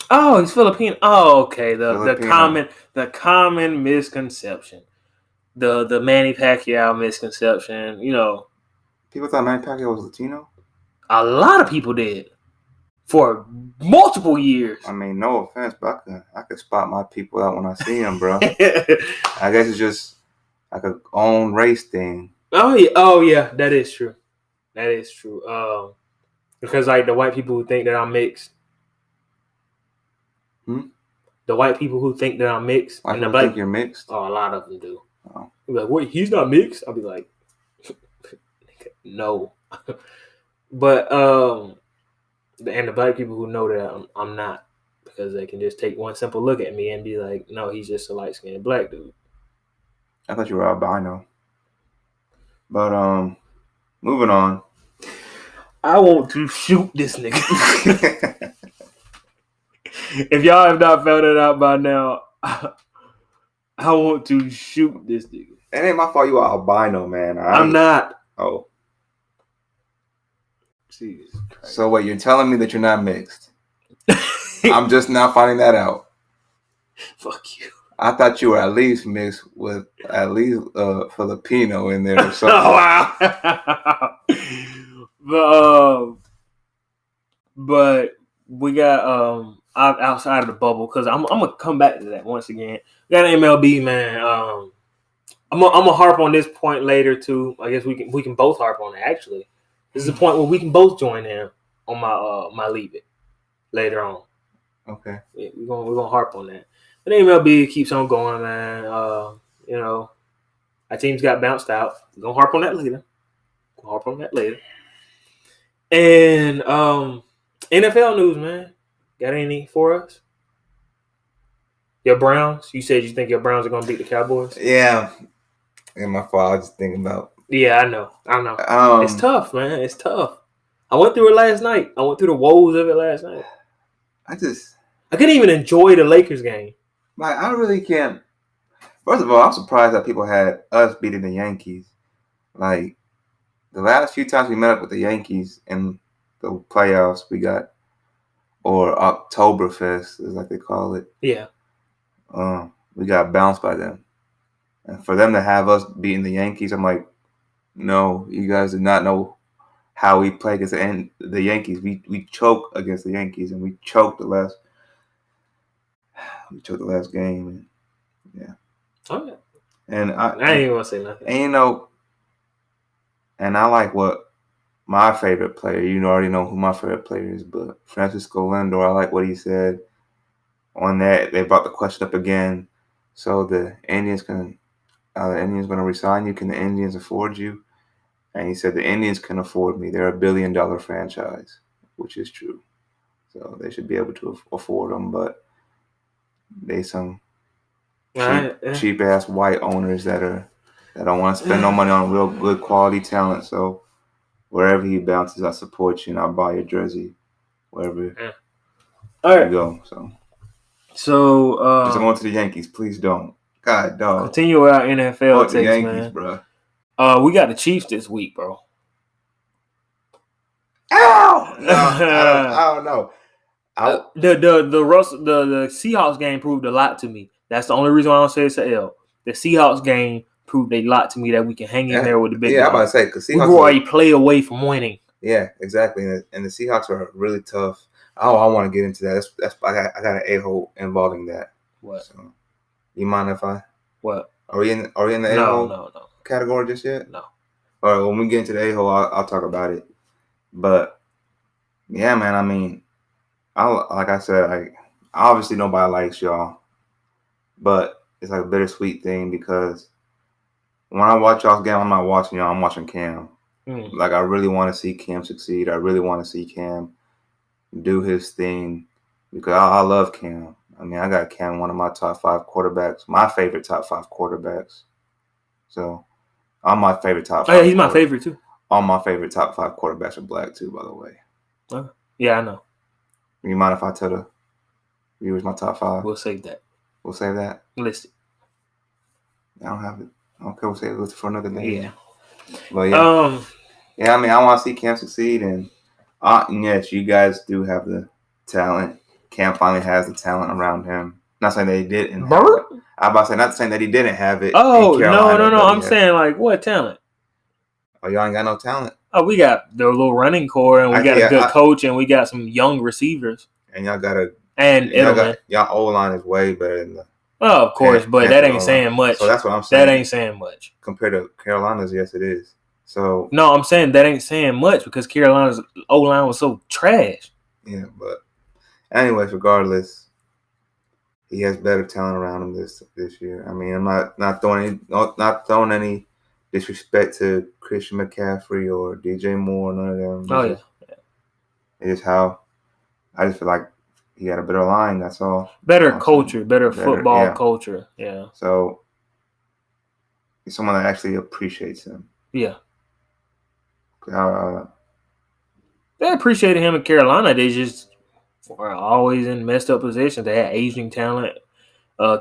Oh, he's Filipino. Oh, okay. The common misconception, the Manny Pacquiao misconception. People thought Manny Pacquiao was Latino. A lot of people did for multiple years. I mean, no offense, but I could spot my people out when I see them, bro. I guess it's just like a own race thing. Oh yeah, that is true. That is true. Because like the white people who think that I'm mixed. The white people who think that I'm mixed. White people think you're mixed? Oh, a lot of them do. Oh. They're like, wait, he's not mixed? I'll be like, no. But and the black people who know that I'm not, because they can just take one simple look at me and be like, no, he's just a light-skinned black dude. I thought you were albino. But moving on. I want to shoot this nigga. If y'all have not found it out by now, I want to shoot this nigga. It ain't my fault you are albino, man. I'm not. Oh. Jesus Christ. So wait, you're telling me that you're not mixed? I'm just now finding that out. Fuck you. I thought you were at least mixed with at least Filipino in there or something. Oh, wow. But we got outside of the bubble, because I'm gonna come back to that once again. We got an MLB, man. I'm gonna harp on this point later too. I guess we can both harp on it. Actually, this is the point where we can both join in on my leave it later on. Okay. Yeah, we're gonna harp on that. But MLB keeps on going, man. Our teams got bounced out. We're gonna harp on that later. And NFL news, man. Got any for us? Your Browns? You said you think your Browns are gonna beat the Cowboys? Yeah. And my fault. I was just thinking about. Yeah, I know. It's tough, man. It's tough. I went through it last night. I went through the woes of it last night. I couldn't even enjoy the Lakers game. Like, I really can't. First of all, I'm surprised that people had us beating the Yankees. Like, the last few times we met up with the Yankees in the playoffs, we got, or Oktoberfest, is like they call it. Yeah. we got bounced by them. And for them to have us beating the Yankees, I'm like, no, you guys did not know how we play against the Yankees. We choke against the Yankees, and we choked the last game. And, yeah. Okay. And I ain't even want to say nothing. And and I like what my favorite player. You already know who my favorite player is, but Francisco Lindor. I like what he said on that. They brought the question up again. So the Indians going to resign you? Can the Indians afford you? And he said the Indians can afford me. They're $1 billion franchise, which is true. So they should be able to afford them, but they some cheap ass white owners that don't want to spend no money on real good quality talent. So wherever he bounces, I support you and I'll buy your jersey wherever you go. So just going to the Yankees, please don't. God, dog. Continue with our NFL takes, the Yankees, man. Bro. We got the Chiefs this week, bro. Ow! No, I don't know. The Seahawks game proved a lot to me. That's the only reason why I don't say it's an L. The Seahawks game proved a lot to me that we can hang in there with the big guys. I'm about to say, because we were a play away from winning. Yeah, exactly. And the Seahawks are really tough. Oh, I want to get into that. I got an a-hole involving that. What? So, you mind if I? What? Are we in the a-hole category just yet? No. All right, when we get into the a-hole, I'll talk about it. But yeah, man. I mean, like I said, obviously nobody likes y'all, but it's like a bittersweet thing because when I watch y'all's game, I'm not watching y'all. I'm watching Cam. Like I really want to see Cam succeed. I really want to see Cam do his thing because I love Cam. I mean, I got Cam, one of my top 5 quarterbacks, my favorite top 5 quarterbacks. So, I'm my favorite top 5. Oh, yeah, he's my favorite too. All my favorite top 5 quarterbacks are black too, by the way. Yeah, I know. You mind if I tell the viewers my top 5? We'll save that. We'll save that? List it. I don't have it. Okay, we'll save it for another day. Yeah. But yeah. Yeah, I mean, I want to see Cam succeed, and yes, you guys do have the talent. Cam finally has the talent around him. Not saying that he didn't. I'm about to say, not saying that he didn't have it. Oh, no. I'm saying, like, what talent? Oh, y'all ain't got no talent? Oh, we got the little running core, and we got a good coach, and we got some young receivers. And y'all got y'all O-line is way better than the. Oh, of course, but that ain't saying much. So that's what I'm saying. That ain't saying much. Compared to Carolina's, yes, it is. So no, I'm saying that ain't saying much because Carolina's O-line was so trash. Yeah, but anyways, regardless, he has better talent around him this year. I mean, I'm not throwing any disrespect to Christian McCaffrey or DJ Moore, none of them. It's just how I just feel like he had a better line. That's all. Better culture, better football culture. Yeah. So he's someone that actually appreciates him. Yeah. They appreciated him in Carolina. They just were always in messed up positions. They had aging talent.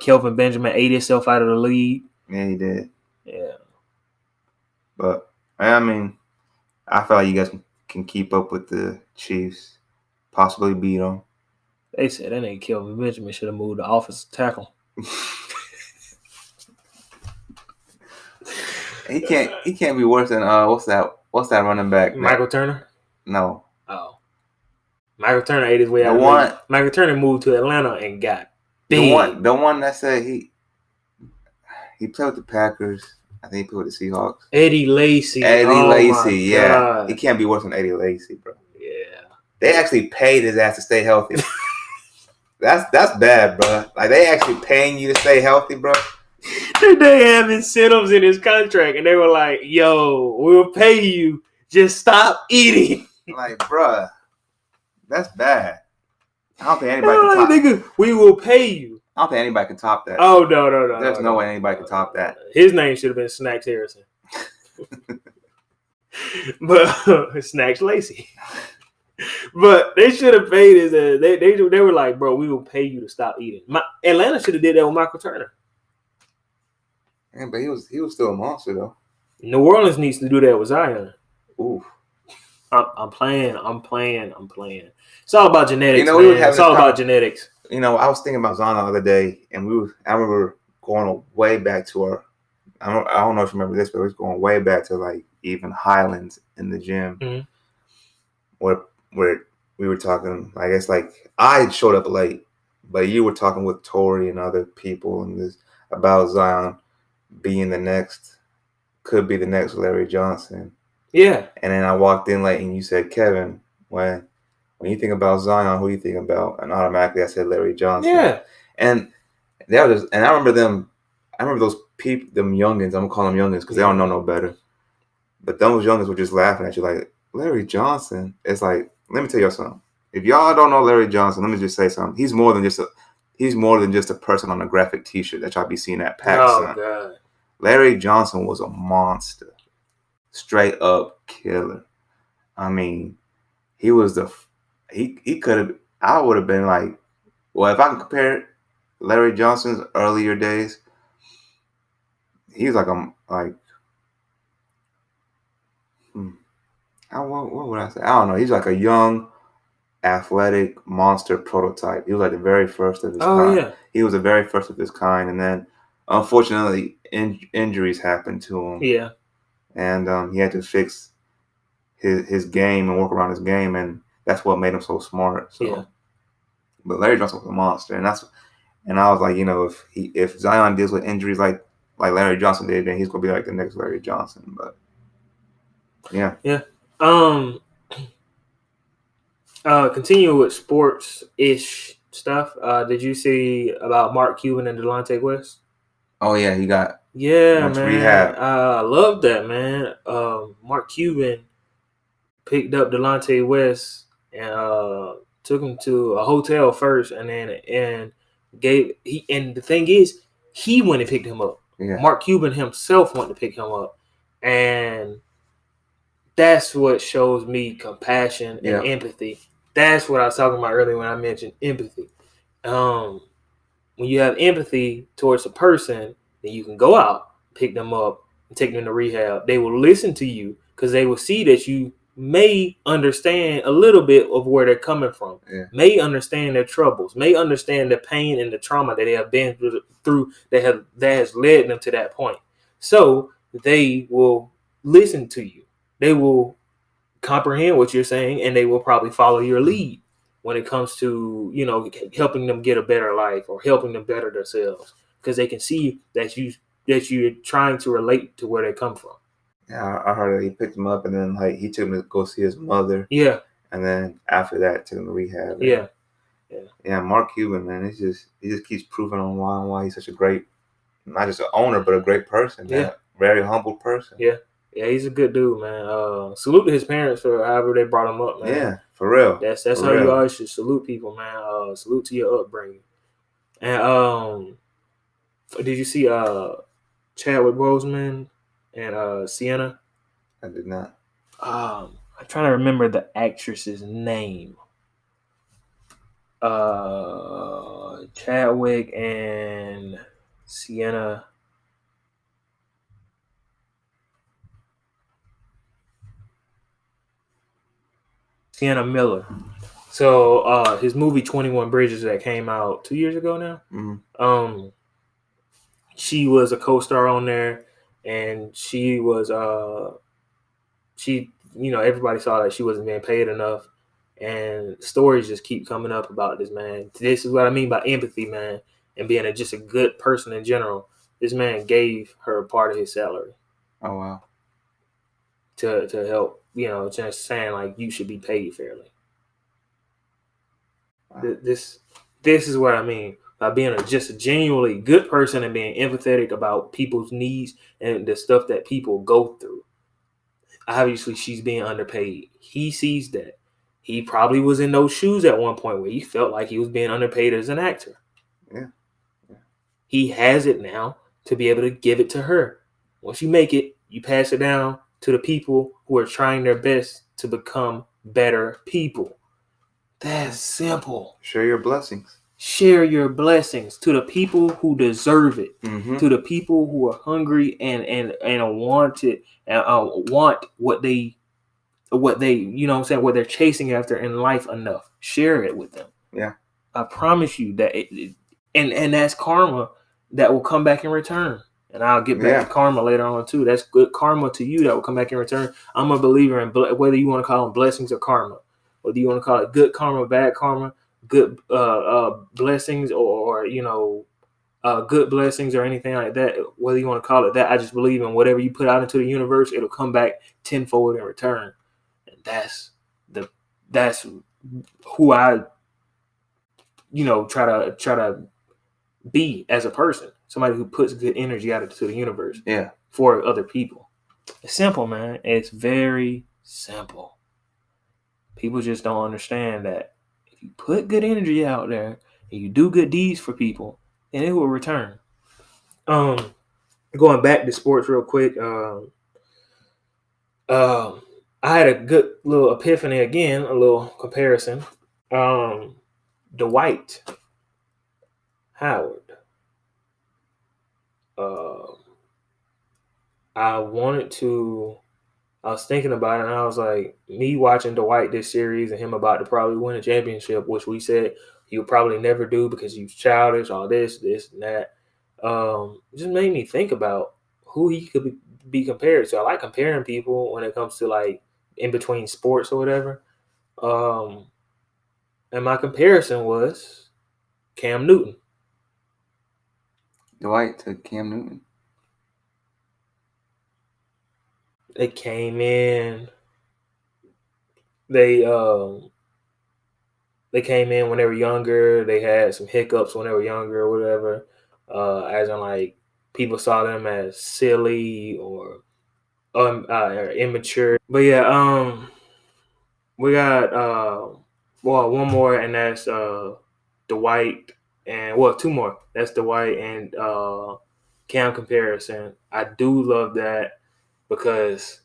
Kelvin Benjamin ate himself out of the league. Yeah, he did. Yeah. But, I mean, I feel like you guys can keep up with the Chiefs, possibly beat them. They said that nigga Kelvin Benjamin should have moved to offensive tackle. He can't be worse than what's that running back? Michael Turner? No. Oh. Michael Turner ate his way out. Michael Turner moved to Atlanta and got big. The one that said he played with the Packers. I think he played with the Seahawks. Eddie Lacy. Yeah. God. He can't be worse than Eddie Lacy, bro. Yeah. They actually paid his ass to stay healthy. That's bad, bro. Like, they actually paying you to stay healthy, bro. They have incentives in his contract, and they were like, yo, we'll pay you. Just stop eating. Like, bruh, that's bad. I don't think anybody can top nigga, we will pay you. I don't think anybody can top that. Oh, no. There's no way anybody can top that. His name should have been Snacks Harrison. But Snacks Lacy. But they should have paid his ass. They were like, bro, we will pay you to stop eating. Atlanta should have did that with Michael Turner. Man, but he was still a monster though. New Orleans needs to do that with Zion. Ooh. I'm playing. It's all about genetics. You know, it's all about genetics. I was thinking about Zion the other day, and I remember going way back to I don't know if you remember this, but it was going way back to like even Highlands in the gym, Mm-hmm. where we were talking. I guess like I showed up late, but you were talking with Tori and other people and this about Zion being could be the next Larry Johnson. Yeah. And then I walked in late, and you said, Kevin, when you think about Zion, who you think about? And automatically I said Larry Johnson. Yeah. And I remember them. I remember those people, them youngins. I'm gonna call them youngins because they don't know no better. But those youngins were just laughing at you like, Larry Johnson. It's like, let me tell you something. If y'all don't know Larry Johnson, let me just say something. He's more than just a person on a graphic T-shirt that y'all be seeing at PAX. Oh God. Larry Johnson was a monster, straight up killer. I mean, he was he could have. I would have been like, well, if I can compare Larry Johnson's earlier days, he was like what would I say? I don't know. He's like a young, athletic monster prototype. He was like the very first of his kind. Yeah. He was the very first of his kind, and then unfortunately, injuries happened to him. Yeah. And he had to fix his game and work around his game, and that's what made him so smart. So, yeah. But Larry Johnson was a monster, and I was like, if Zion deals with injuries like Larry Johnson did, then he's gonna be like the next Larry Johnson. But yeah. Continue with sports ish stuff. Did you see about Mark Cuban and Delonte West? Oh yeah, he got man. rehab. I love that, man. Mark Cuban picked up Delonte West and took him to a hotel first, and the thing is, he went and picked him up. Yeah. Mark Cuban himself went to pick him up, and that's what shows me compassion and empathy. That's what I was talking about earlier when I mentioned empathy. When you have empathy towards a person, then you can go out, pick them up, and take them to rehab. They will listen to you because they will see that you may understand a little bit of where they're coming from, may understand their troubles, may understand the pain and the trauma that they have been through that has led them to that point. So they will listen to you. They will comprehend what you're saying, and they will probably follow your lead when it comes to, helping them get a better life or helping them better themselves, because they can see that you're trying to relate to where they come from. Yeah, I heard that he picked him up, and then like he took him to go see his mother. Yeah. And then after that, took him to rehab. Yeah. Yeah, Mark Cuban, man, he just keeps proving on why he's such a great, not just an owner, but a great person. Man. Very humble person. Yeah, he's a good dude, man. Salute to his parents for however they brought him up, man. Yeah, for real. That's how you always should salute people, man. Salute to your upbringing. And did you see Chadwick Boseman and Sienna? I did not. I'm trying to remember the actress's name. Chadwick and Sienna. Sienna Miller. So his movie 21 Bridges that came out 2 years ago now. Mm-hmm. She was a co-star on there, and she was everybody saw that she wasn't being paid enough, and stories just keep coming up about this man. This is what I mean by empathy, man, and being just a good person in general. This man gave her a part of his salary. Oh wow. To help, just saying like you should be paid fairly. Wow. This is what I mean by being just a genuinely good person and being empathetic about people's needs and the stuff that people go through. Obviously, she's being underpaid. He sees that. He probably was in those shoes at one point where he felt like he was being underpaid as an actor. Yeah. He has it now to be able to give it to her. Once you make it, you pass it down to the people who are trying their best to become better people. That's simple. Share your blessings. Share your blessings to the people who deserve it. Mm-hmm. To the people who are hungry and want it and want what they what they're chasing after in life enough. Share it with them. Yeah. I promise you that and that's karma that will come back in return. And I'll get back to karma later on too. That's good karma to you that will come back in return. I'm a believer in whether you want to call them blessings or karma, whether you want to call it good karma, bad karma, good blessings, or good blessings or anything like that. Whether you want to call it that, I just believe in whatever you put out into the universe, it'll come back tenfold in return. And that's who I try to be as a person. Somebody who puts good energy out into the universe for other people. It's simple, man. It's very simple. People just don't understand that if you put good energy out there and you do good deeds for people, then it will return. Going back to sports real quick, I had a good little epiphany again, a little comparison. Dwight Howard. I was thinking about it, and I was like, me watching Dwight this series and him about to probably win a championship, which we said he would probably never do because he was childish, all this, and that. Just made me think about who he could be compared to. I like comparing people when it comes to like in between sports or whatever. And my comparison was Cam Newton. Dwight to Cam Newton. They came in. They came in when they were younger. They had some hiccups when they were younger or whatever. As in, like, people saw them as silly or immature. But yeah, we got one more, and that's Dwight, and two more. That's Dwight and Cam comparison. I do love that because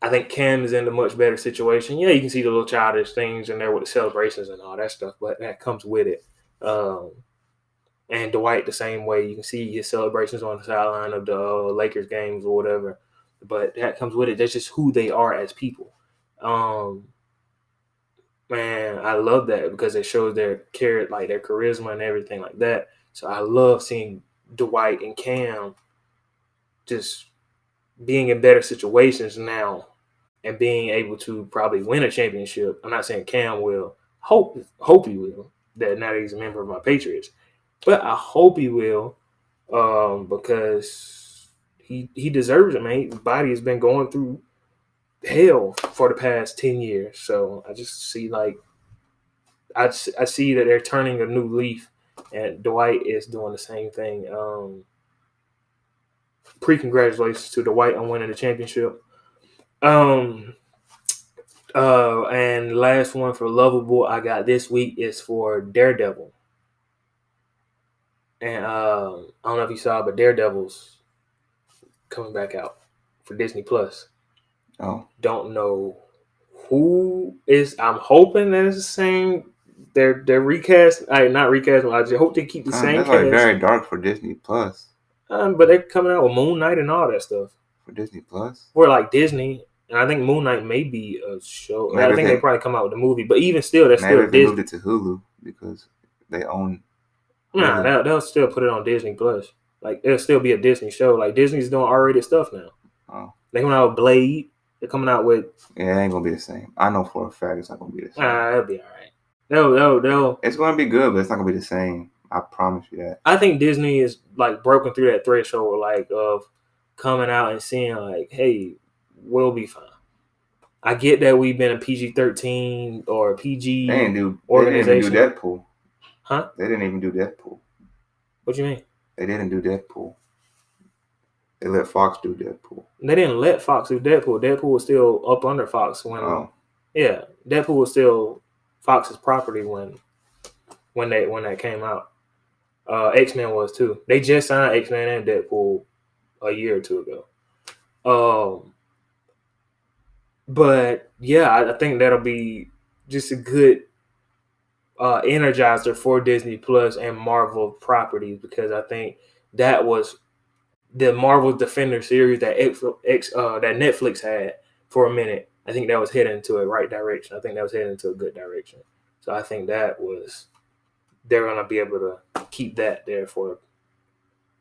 I think Cam is in a much better situation. Yeah, you can see the little childish things in there with the celebrations and all that stuff, but that comes with it. And Dwight the same way. You can see his celebrations on the sideline of the Lakers games or whatever, but that comes with it. That's just who they are as people. Man, I love that because it shows their their charisma and everything like that. So I love seeing Dwight and Cam just being in better situations now and being able to probably win a championship. I'm not saying Cam will. Hope he will. That now that he's a member of my Patriots, but I hope he will, because he deserves it, man. His body has been going through hell for the past 10 years. So I just see I see that they're turning a new leaf, and Dwight is doing the same thing. Congratulations to Dwight on winning the championship. And last one for Loveable I got this week is for Daredevil. And I don't know if you saw, but Daredevil's coming back out for Disney Plus. Oh. Don't know who is. I'm hoping that it's the same. They're recast. Not recast. I just hope they keep the same that's cast. Like very dark for Disney Plus. But they're coming out with Moon Knight and all that stuff. For Disney Plus? Or like Disney. And I think Moon Knight may be a show. Maybe I think they probably come out with a movie. But even still, that's still Disney. Maybe they moved it to Hulu because they own. Nah, they'll still put it on Disney Plus. Like, it'll still be a Disney show. Like, Disney's doing R-rated stuff now. Oh. They're coming out with Blade. They're coming out with. Yeah, it ain't gonna be the same. I know for a fact it's not gonna be the same. It'll be all right. They'll. It's gonna be good, but it's not gonna be the same. I promise you that. I think Disney is like broken through that threshold, like of coming out and saying like, "Hey, we'll be fine." I get that we've been a PG-13 or a PG organization. They didn't even do Deadpool. Huh? They didn't even do Deadpool. What you mean? They didn't do Deadpool. They let Fox do Deadpool. They didn't let Fox do Deadpool. Deadpool was still up under Fox when. Oh. Yeah, Deadpool was still Fox's property when that came out. X-Men was too. They just signed X-Men and Deadpool a year or two ago. But yeah, I think that'll be just a good energizer for Disney Plus and Marvel properties, because I think that was the Marvel Defender series that that Netflix had for a minute. I think that was heading into a right direction. I think that was heading into a good direction. So I think that was they're gonna be able to keep that there for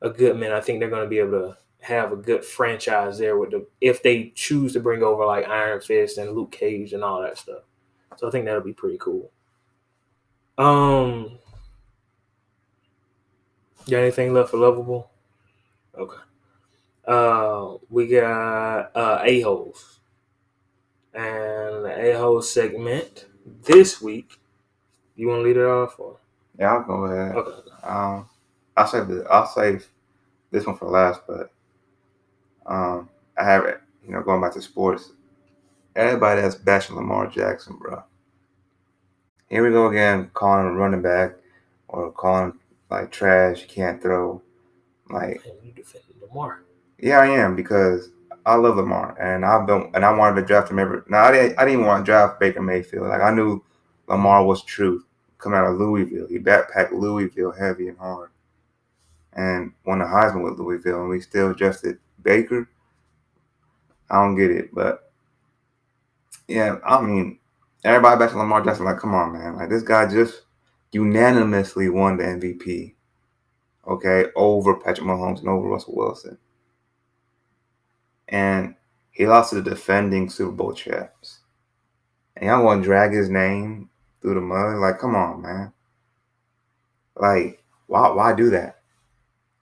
a good minute. I think they're gonna be able to have a good franchise there with if they choose to bring over like Iron Fist and Luke Cage and all that stuff. So I think that'll be pretty cool. Got anything left for Loveable? Okay. We got A-holes. And the A-hole segment this week. You want to lead it off or? Yeah, I'll go ahead. Okay. I'll save this one for last, but I have it. Going back to sports, everybody that's bashing Lamar Jackson, bro. Here we go again, calling him a running back or calling him like trash. You can't throw. Like, you defending Lamar? Yeah, I am because I love Lamar and I wanted to draft him I didn't even want to draft Baker Mayfield. Like, I knew Lamar was truth coming out of Louisville. He backpacked Louisville heavy and hard and won the Heisman with Louisville, and we still drafted Baker. I don't get it, but yeah, I mean, everybody back to Lamar Jackson. Like, come on, man! Like, this guy just unanimously won the MVP. Okay, over Patrick Mahomes and over Russell Wilson, and he lost to the defending Super Bowl champs. And y'all want to drag his name through the mud? Like, come on, man! Like, why do that?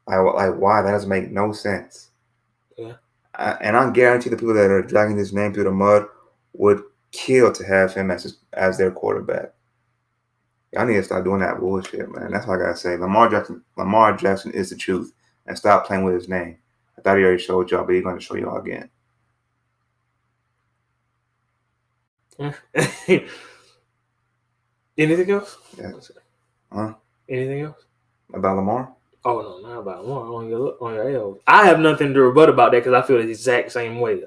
Like, why? That doesn't make no sense. Yeah. And I guarantee the people that are dragging his name through the mud would kill to have him as their quarterback. Y'all need to stop doing that bullshit, man. That's what I gotta say. Lamar Jackson is the truth, and stop playing with his name. I thought he already showed y'all, but he's gonna show y'all again. Anything else? Yeah. Huh? Anything else about Lamar? Oh no, not about Lamar. On your AO. I have nothing to rebut about that because I feel the exact same way.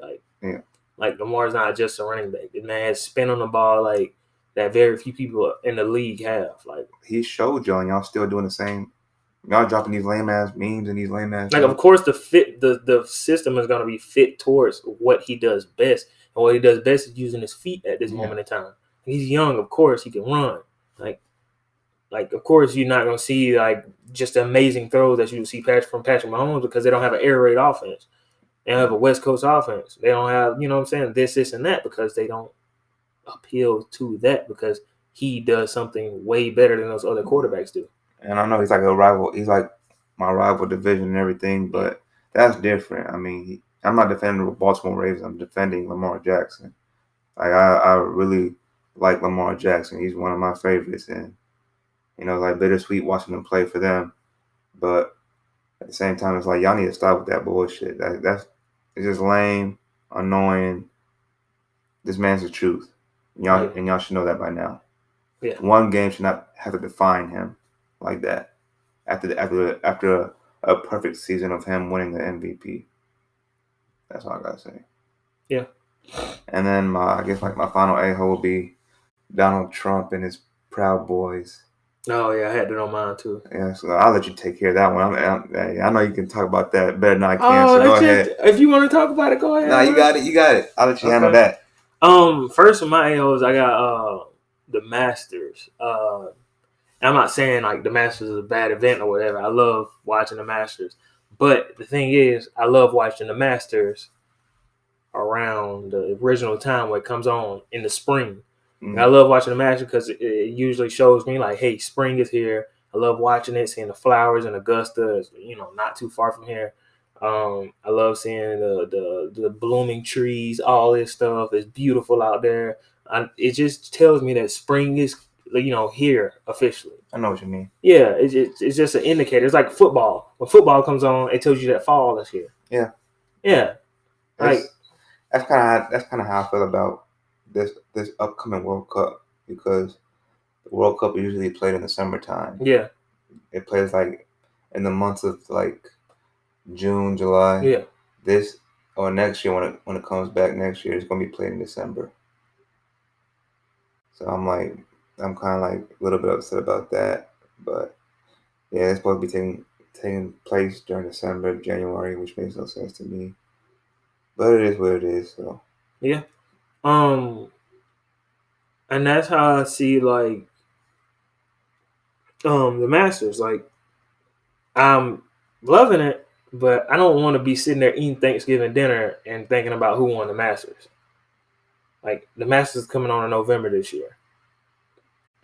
Like Lamar's not just a running back. The man has spin on the ball like that very few people in the league have. Like, he showed y'all, and y'all still doing the same. Y'all dropping these lame ass memes and these lame ass. Like, of course, the system is gonna be fit towards what he does best, and what he does best is using his feet at this moment in time. He's young, of course, he can run. Like, of course, you're not gonna see like just amazing throws that you see from Patrick Mahomes because they don't have an air raid offense. They don't have a West Coast offense. They don't have, you know what I'm saying, this, and that because they don't appeal to that because he does something way better than those other quarterbacks do. And I know he's like a rival. He's like my rival division and everything, but that's different. I mean, I'm not defending the Baltimore Ravens. I'm defending Lamar Jackson. Like, I really like Lamar Jackson. He's one of my favorites, and like bittersweet watching him play for them. But at the same time, it's like y'all need to stop with that bullshit. It's just lame, annoying. This man's the truth. And y'all should know that by now. Yeah. One game should not have to define him like that. After a perfect season of him winning the MVP. That's all I gotta say. Yeah. And then I guess my final a-hole will be Donald Trump and his Proud Boys. Oh yeah, I had that on mine too. Yeah, so I'll let you take care of that one. I know you can talk about that better than I can. So go ahead. If you want to talk about it, go ahead. No, you got it. I'll let you handle that. First of my AOs, I got the Masters. I'm not saying like the Masters is a bad event or whatever. I love watching the Masters, but the thing is, I love watching the Masters around the original time where it comes on in the spring. Mm-hmm. I love watching the Masters because it usually shows me like, hey, spring is here. I love watching it, seeing the flowers in Augusta. It's, not too far from here. I love seeing the blooming trees, all this stuff. It's beautiful out there. It just tells me that spring is, here officially. I know what you mean. Yeah, it's just an indicator. It's like football. When football comes on, it tells you that fall is here. Yeah. Yeah. That's kind of how I feel about this upcoming World Cup, because the World Cup is usually played in the summertime. Yeah. It plays like in the months of like June, July. Yeah. This or next year when it comes back next year, it's gonna be played in December. So I'm kind of like a little bit upset about that, but yeah, it's supposed to be taking place during December, January, which makes no sense to me. But it is what it is. So yeah, and that's how I see like The Masters, like I'm loving it, but I don't want to be sitting there eating Thanksgiving dinner and thinking about who won the Masters. Like the Masters is coming on in November this year.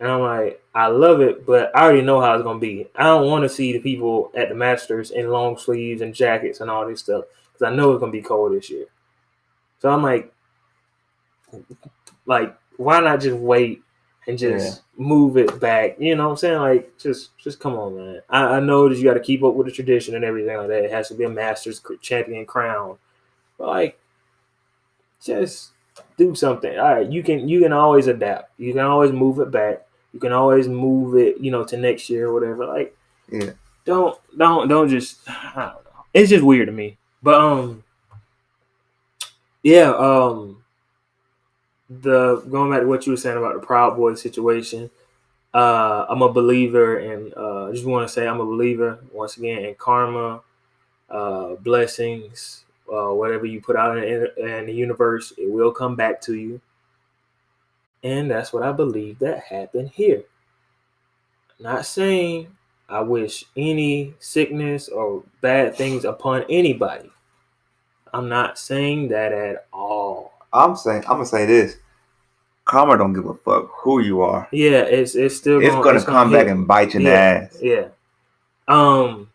And I'm like, I love it, but I already know how it's gonna be. I don't want to see the people at the Masters in long sleeves and jackets and all this stuff because I know it's gonna be cold this year. So I'm like, why not just wait and just move it back? You know what I'm saying? Like, just come on, man. I know that you got to keep up with the tradition and everything like that. It has to be a Masters champion crown, but like, just do something. All right, you can always adapt. You can always move it back. You can always move it, to next year or whatever. Like, don't just. I don't know. It's just weird to me. But yeah. The going back to what you were saying about the Proud Boy situation. I'm a believer in. I just want to say I'm a believer once again in karma, blessings. Whatever you put out in the universe, it will come back to you. And that's what I believe that happened here. Not saying I wish any sickness or bad things upon anybody. I'm not saying that at all. I'm gonna say this. Karma don't give a fuck who you are. Yeah, it's still gonna come back and bite you in the ass. Yeah. And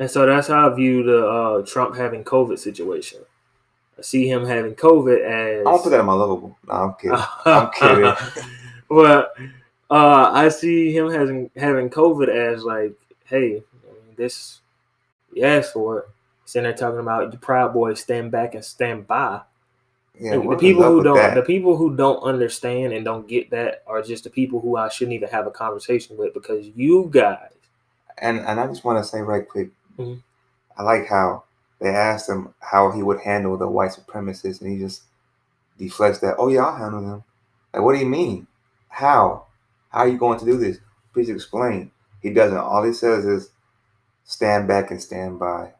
so that's how I view the Trump having COVID situation. I see him having COVID as. I'm gonna put that in my Loveable. No, I'm kidding. I'm kidding. But I see him having COVID as like, hey, this you asked for it. Sitting there talking about the Proud Boys stand back and stand by. Yeah, the people who don't understand and don't get that are just the people who I shouldn't even have a conversation with because you guys. And I just want to say right quick, mm-hmm. I like how they asked him how he would handle the white supremacists, and he just deflects that. Oh yeah, I'll handle them. Like, what do you mean? How? How are you going to do this? Please explain. He doesn't. All he says is stand back and stand by.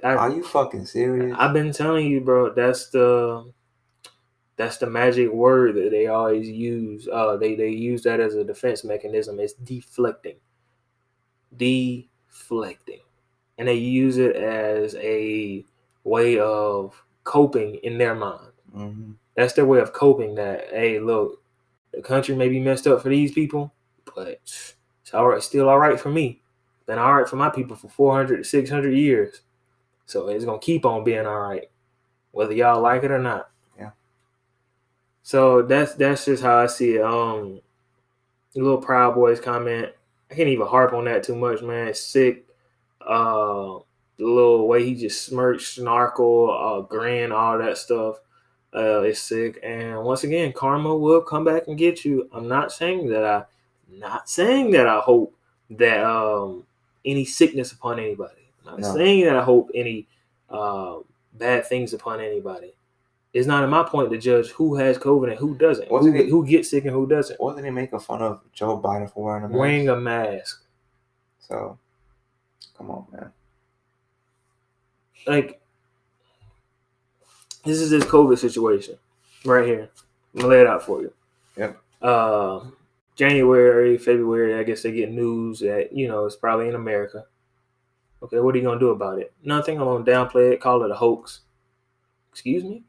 Are you fucking serious? I've been telling you, bro. That's the magic word that they always use. They use that as a defense mechanism. It's deflecting. And they use it as a way of coping in their mind. Mm-hmm. That's their way of coping that, hey, look, the country may be messed up for these people, but it's still all right for me. Been all right for my people for 400 to 600 years. So it's going to keep on being all right, whether y'all like it or not. Yeah. So that's just how I see it. The little Proud Boys comment, I can't even harp on that too much, man. It's sick. The little way he just smirked, snarkle, grin, all that stuff. It's sick. And once again, karma will come back and get you. I'm not saying that I hope that any sickness upon anybody. I'm not saying that I hope any bad things upon anybody. It's not in my point to judge who has COVID and who doesn't. Who gets sick and who doesn't. Wasn't he making fun of Joe Biden for wearing a mask? So, come on, man. Like, this is this COVID situation right here. I'm gonna lay it out for you. Yep. January, February, I guess they get news that, it's probably in America. Okay, what are you gonna do about it? Nothing. I'm gonna downplay it, call it a hoax. Excuse me?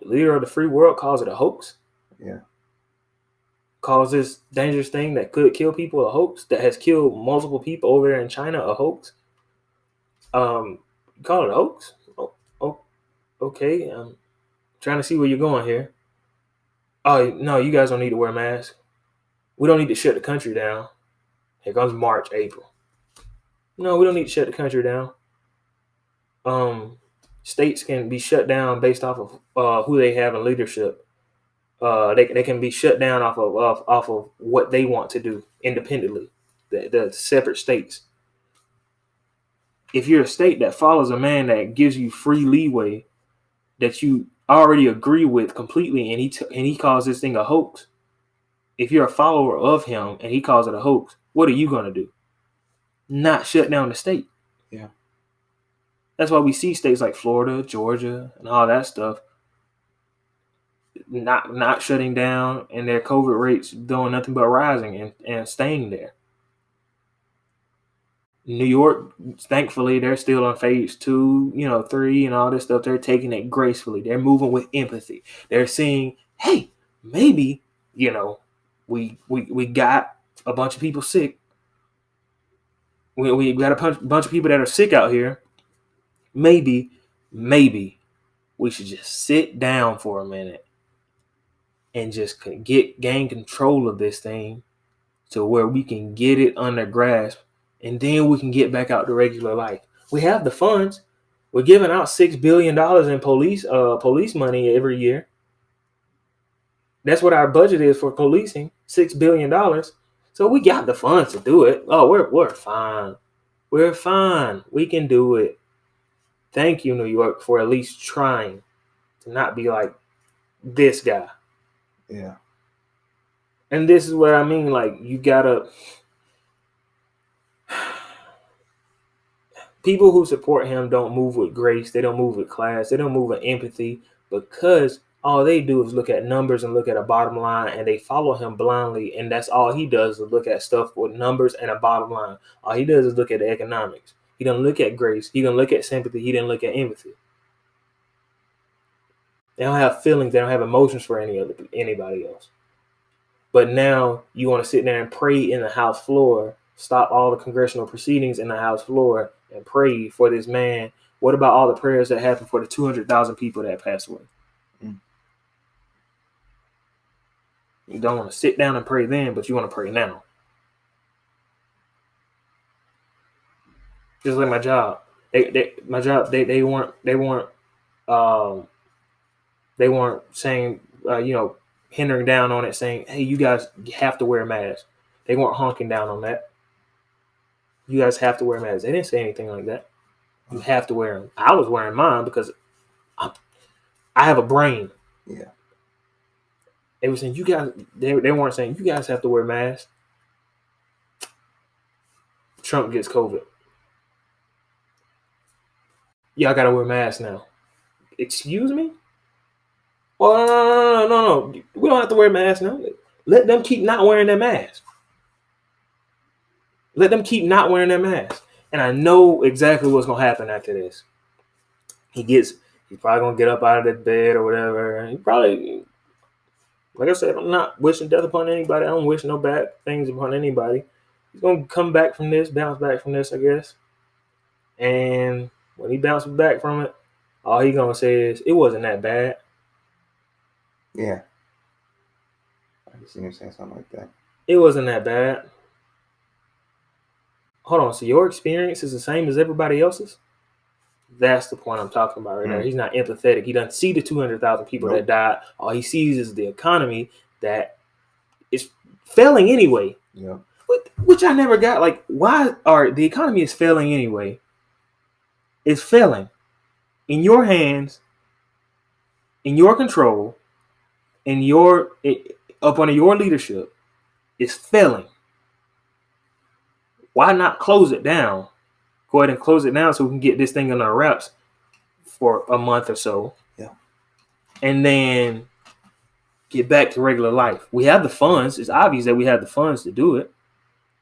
The leader of the free world calls it a hoax? Yeah. Calls this dangerous thing that could kill people a hoax, that has killed multiple people over there in China a hoax? Call it a hoax? Oh, okay. I'm trying to see where you're going here. Oh, no, you guys don't need to wear masks. We don't need to shut the country down. Here comes March, April. No, we don't need to shut the country down. States can be shut down based off of who they have in leadership. They can be shut down off of what they want to do independently. The separate states. If you're a state that follows a man that gives you free leeway, that you already agree with completely, and he calls this thing a hoax. If you're a follower of him and he calls it a hoax, what are you gonna do? Not shut down the state. Yeah. That's why we see states like Florida, Georgia, and all that stuff not shutting down, and their COVID rates doing nothing but rising and staying there. New York, thankfully, they're still on phase 2, 3, and all this stuff. They're taking it gracefully. They're moving with empathy. They're seeing, hey, maybe, we got a bunch of people sick. We got a bunch of people that are sick out here. Maybe we should just sit down for a minute and just gain control of this thing to where we can get it under grasp, and then we can get back out to regular life. We have the funds. We're giving out $6 billion in police money every year. That's what our budget is for policing, $6 billion. So we got the funds to do it. Oh, we're fine. We're fine. We can do it. Thank you, New York, for at least trying to not be like this guy. Yeah. And this is what I mean. Like, you gotta. People who support him don't move with grace. They don't move with class. They don't move with empathy, because all they do is look at numbers and look at a bottom line, and they follow him blindly. And that's all he does, is look at stuff with numbers and a bottom line. All he does is look at the economics. He doesn't look at grace. He doesn't look at sympathy. He didn't look at empathy. They don't have feelings. They don't have emotions for anybody else. But now you want to sit there and pray in the House floor, stop all the congressional proceedings in the House floor, and pray for this man. What about all the prayers that happened for the 200,000 people that passed away? You don't want to sit down and pray then, but you want to pray now. Just like my job. They weren't saying, hindering down on it, saying, hey, you guys have to wear a mask. They weren't honking down on that. You guys have to wear masks. They didn't say anything like that. You have to wear them. I was wearing mine because I have a brain. Yeah. They were saying, you guys, they weren't saying, you guys have to wear masks. Trump gets COVID. Y'all got to wear masks now. Excuse me? Oh, no. We don't have to wear masks now. Let them keep not wearing their masks. Let them keep not wearing their masks. And I know exactly what's going to happen after this. He's probably going to get up out of the bed or whatever. And he probably, like I said, I'm not wishing death upon anybody. I don't wish no bad things upon anybody. He's going to come back from this, bounce back from this, I guess. And when he bounces back from it, all he's going to say is, it wasn't that bad. Yeah. I can see him saying something like that. It wasn't that bad. Hold on, so your experience is the same as everybody else's? That's the point I'm talking about right there. He's not empathetic. He doesn't see the 200,000 people that died. All he sees is the economy that is failing anyway. Yeah. Which I never got. Like, why are the economy is failing anyway? It's failing in your hands, in your control, up under your leadership. It's failing. Why not close it down? Go ahead and close it down so we can get this thing under wraps for a month or so. Yeah. And then get back to regular life. We have the funds. It's obvious that we have the funds to do it.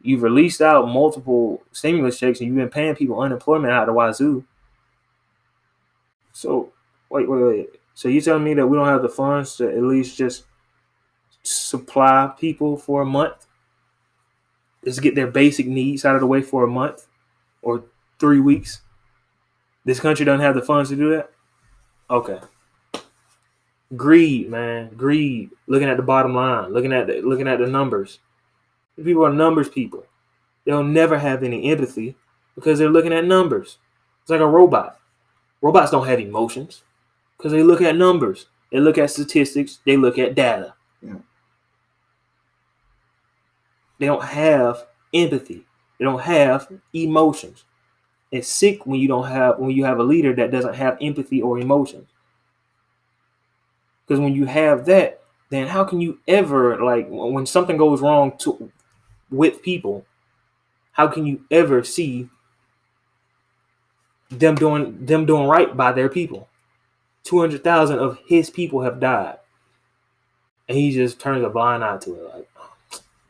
You've released out multiple stimulus checks and you've been paying people unemployment out of the wazoo. So, wait. So you're telling me that we don't have the funds to at least just supply people for a month? Just get their basic needs out of the way for a month or 3 weeks? This country doesn't have the funds to do that? Okay. Greed, man. Greed. Looking at the bottom line. Looking at the numbers. People are numbers people. They'll never have any empathy because they're looking at numbers. It's like a robot. Robots don't have emotions because they look at numbers. They look at statistics. They look at data. Yeah. They don't have empathy. They don't have emotions. It's sick when you have a leader that doesn't have empathy or emotions. Because when you have that, then how can you ever, like, when something goes wrong with people, how can you ever see them doing right by their people? 200,000 of his people have died, and he just turns a blind eye to it, like,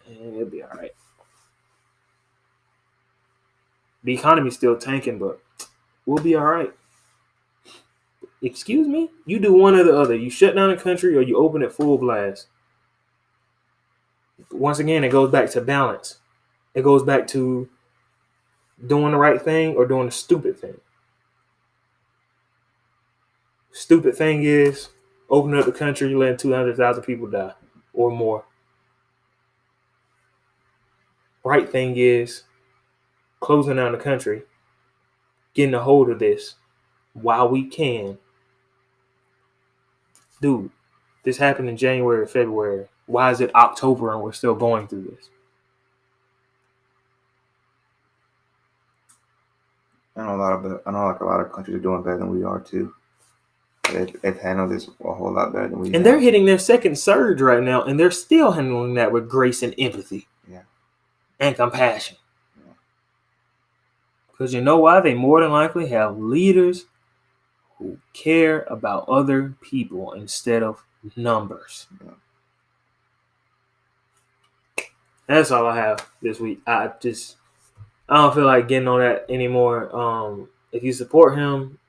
it'll be all right. The economy's still tanking, but we'll be all right. Excuse me? You do one or the other. You shut down the country or you open it full blast. Once again, it goes back to balance. It goes back to doing the right thing or doing the stupid thing. Stupid thing is opening up the country, letting 200,000 people die or more. Right thing is closing down the country, getting a hold of this while we can. Dude, this happened in January or February. Why is it October and we're still going through this? I know a lot of countries are doing better than we are too. They've handled this a whole lot better than we. And they're hitting their second surge right now, and they're still handling that with grace and empathy. Yeah. And compassion. Because you know why? They more than likely have leaders who care about other people instead of numbers. Yeah. That's all I have this week. I don't feel like getting on that anymore. If you support him,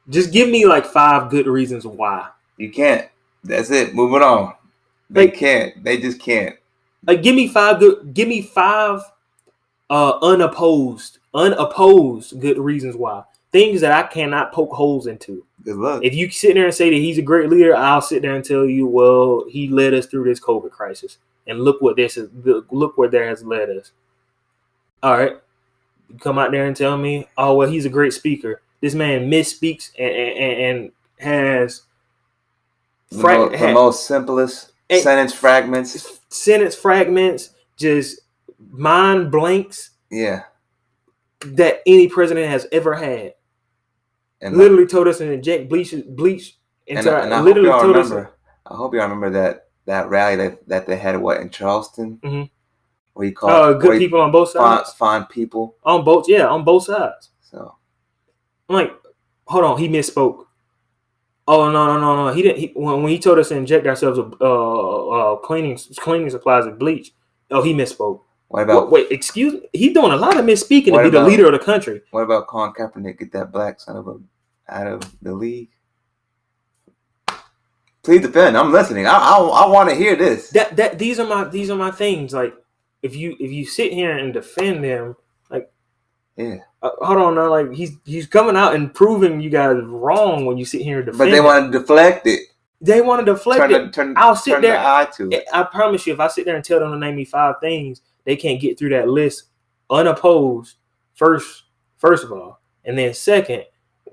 just give me like 5 good reasons why. You can't. That's it. Moving on. They can't. They just can't. Like, give me 5 unopposed good reasons why. Things that I cannot poke holes into. Good luck. If you sit there and say that he's a great leader, I'll sit there and tell you, well, he led us through this COVID crisis, and look where that has led us. All right, you come out there and tell me, oh well, he's a great speaker. This man misspeaks and has the most simplest sentence fragments. Just mind blanks. Yeah. That any president has ever had. And literally told us to inject bleach into our. I literally told us. I hope you remember that rally that they had in Charleston, mm-hmm. where he called good people on both sides. Fine people on both sides. So I'm like, hold on, he misspoke. Oh no, he didn't. When he told us to inject ourselves with cleaning supplies of bleach, he misspoke. What about? Wait, excuse me. He's doing a lot of misspeaking to be the leader of the country. What about Colin Kaepernick? Get that black son of a out of the league. Please defend. I'm listening. I want to hear this. These are my things. Like if you sit here and defend them, like yeah. Hold on now. Like he's coming out and proving you guys wrong when you sit here and defend. But they want to deflect it. They want to deflect it. I'll sit there. The eye to it. I promise you, if I sit there and tell them to name me 5 things, they can't get through that list unopposed. First of all, and then second,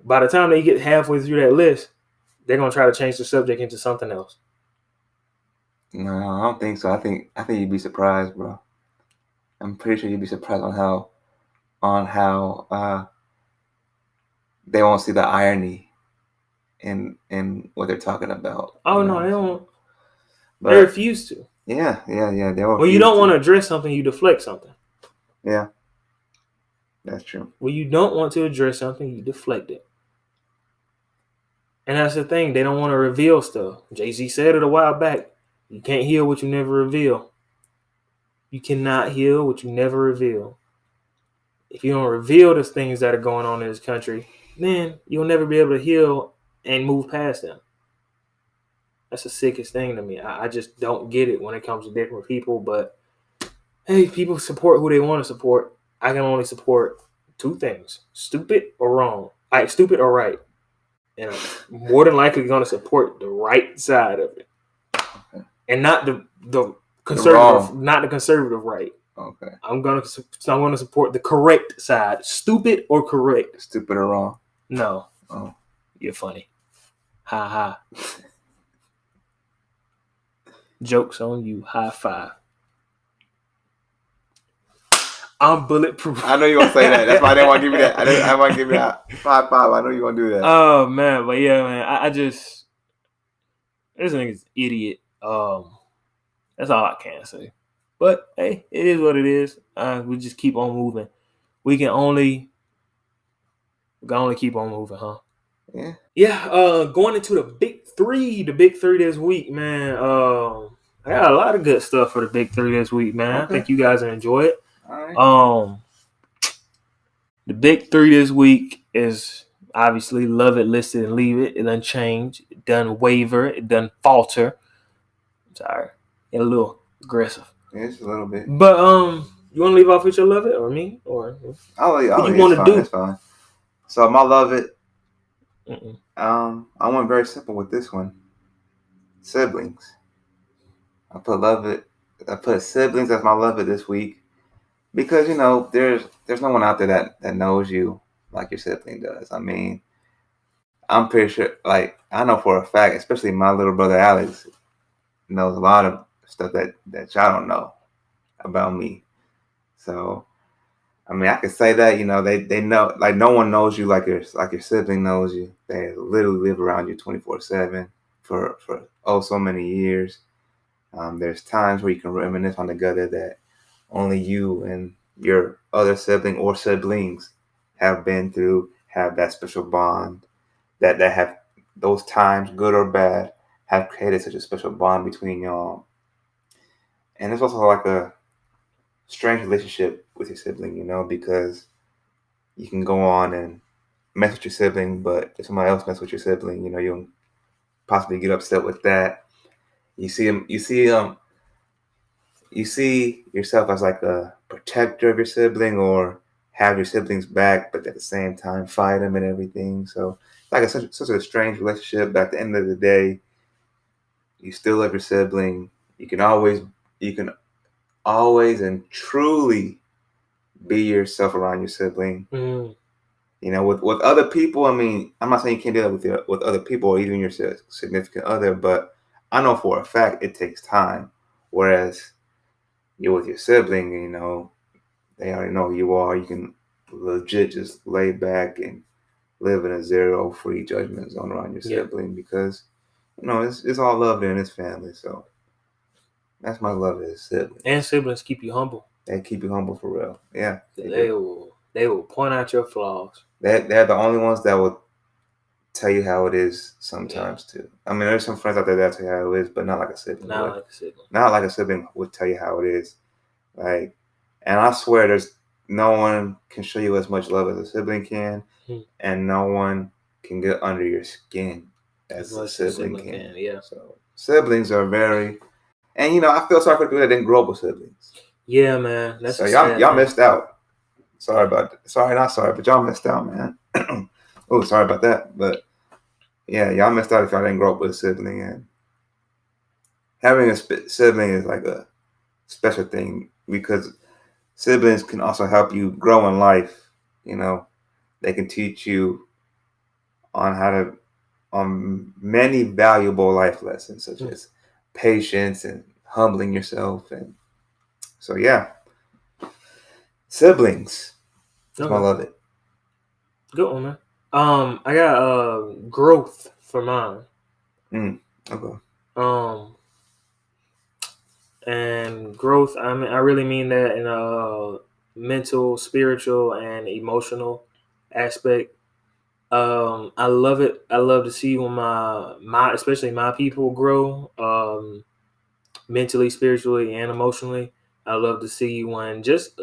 by the time they get halfway through that list, they're gonna try to change the subject into something else. No, I don't think so. I think you'd be surprised, bro. I'm pretty sure you'd be surprised on how they won't see the irony in what they're talking about. Oh no, they don't. They refuse to. Yeah. When you don't want to address something, you deflect something. Yeah, that's true. When you don't want to address something, you deflect it. And that's the thing. They don't want to reveal stuff. Jay-Z said it a while back. You can't heal what you never reveal. You cannot heal what you never reveal. If you don't reveal the things that are going on in this country, then you'll never be able to heal and move past them. That's the sickest thing to me. I just don't get it when it comes to different people. But, hey, people support who they want to support. I can only support 2 things. Stupid or wrong. Stupid or right. And I'm more than likely going to support the right side of it. Okay. And not the conservative, not the conservative right. Okay. I'm gonna support the correct side. Stupid or correct? Stupid or wrong? No. Oh, you're funny. Ha ha. Jokes on you. High 5. I'm bulletproof. I know you're gonna say that. That's why I didn't want to give you that. I want to give you that 5. I know you're gonna do that. Oh man, but yeah, man. I just this nigga's idiot. That's all I can say. But hey, it is what it is. We just keep on moving. We can only keep on moving, huh? Yeah. Yeah. Going into the big three this week, man. I got a lot of good stuff for the big three this week, man. Okay. I think you guys will enjoy it. All right. The big three this week is obviously Love It, List It, and Leave It. It done change. It done waver. It done falter. Sorry. Get a little aggressive. Yeah, just a little bit. But you want to leave off with your Love It or me? Or What you you want to do? That's fine. So my Love It. Mm-mm. I went very simple with this one. Siblings. I put Love It. I put siblings as my Love It this week because there's no one out there that knows you like your sibling does. I mean, I'm pretty sure. Like I know for a fact, especially my little brother Alex knows a lot of stuff that y'all don't know about me. So I mean, I could say that they know, like no one knows you like your sibling knows you. They literally live around you 24/7 for so many years. There's times where you can reminisce on together that only you and your other sibling or siblings have been through, have that special bond that have those times, good or bad, have created such a special bond between y'all. And it's also like a strange relationship with your sibling, because you can go on and mess with your sibling, but if somebody else mess with your sibling, you'll possibly get upset with that. You see yourself as like a protector of your sibling, or have your siblings back, but at the same time fight them and everything. So it's like such a strange relationship. But at the end of the day, you still love your sibling. You can always and truly be yourself around your sibling. Mm. With other people, I mean, I'm not saying you can't do that with other people or even your significant other, but I know for a fact it takes time. Whereas you're with your sibling, they already know who you are. You can legit just lay back and live in a zero-free judgment zone around your sibling because, it's all love there in this family. So that's my love of his siblings. And siblings keep you humble. They keep you humble for real. Yeah. They will point out your flaws. They're the only ones that will tell you how it is sometimes too. I mean, there's some friends out there that tell you how it is, but not like a sibling. Not like a sibling would tell you how it is. Like, and I swear, there's no one can show you as much love as a sibling can, and no one can get under your skin as a sibling can. Yeah. So siblings are very, and I feel sorry for people that didn't grow up with siblings. Yeah, man. That's so y'all missed out. Sorry about that. Sorry, not sorry, but y'all missed out, man. Oh, sorry about that, but yeah, y'all missed out if y'all didn't grow up with a sibling. And having a sibling is like a special thing because siblings can also help you grow in life. They can teach you on many valuable life lessons, such as patience and humbling yourself. And so, yeah, siblings. I love it. Good one, man. I got growth for mine. Okay. And growth, I really mean that in a mental, spiritual, and emotional aspect. I love it. I love to see when my especially my people grow, mentally, spiritually, and emotionally. I love to see when just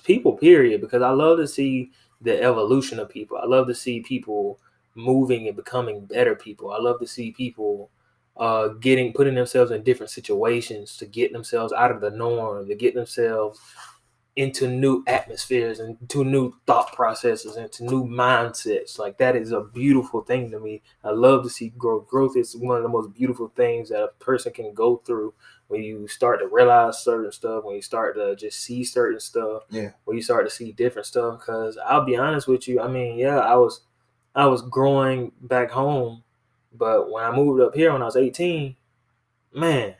people, period, because I love to see the evolution of people. I love to see people moving and becoming better people. I love to see people putting themselves in different situations to get themselves out of the norm, to get themselves into new atmospheres and to new thought processes and to new mindsets. Like, that is a beautiful thing to me. I love to see growth. Growth is one of the most beautiful things that a person can go through when you start to realize certain stuff, when you start to just see certain stuff, when you start to see different stuff. Because I'll be honest with you, I mean, yeah, I was growing back home, but when I moved up here when I was 18, man,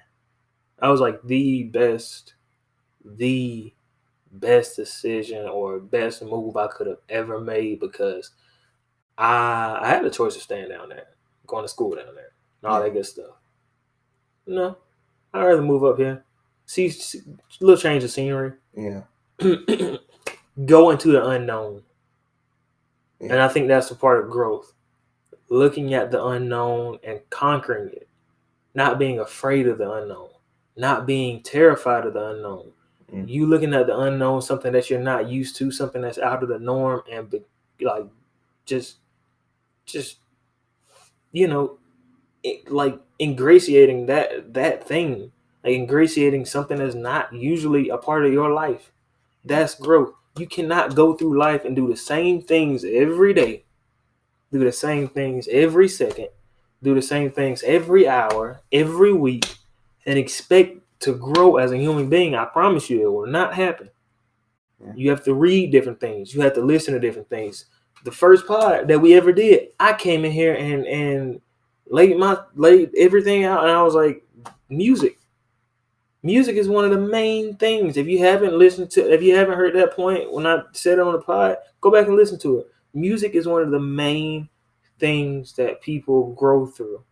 I was like the best decision or best move I could have ever made, because I had the choice of staying down there, going to school down there, and all that good stuff. No, I'd rather move up here, see a little change of scenery. Yeah. Go into the unknown. Yeah. And I think that's a part of growth. Looking at the unknown and conquering it. Not being afraid of the unknown. not being terrified of the unknown. You looking at the unknown, something that you're not used to, something that's out of the norm, and like just like ingratiating that thing, like ingratiating something that's not usually a part of your life. That's growth. You cannot go through life and do the same things every day, do the same things every second, do the same things every hour, every week, and expect to grow as a human being. I promise you, it will not happen. Yeah. You have to read different things. You have to listen to different things. The first pod that we ever did, I came in here and laid everything out, and I was like, music. Music is one of the main things. If you haven't heard that point when I said it on the pod, go back and listen to it. Music is one of the main things that people grow through.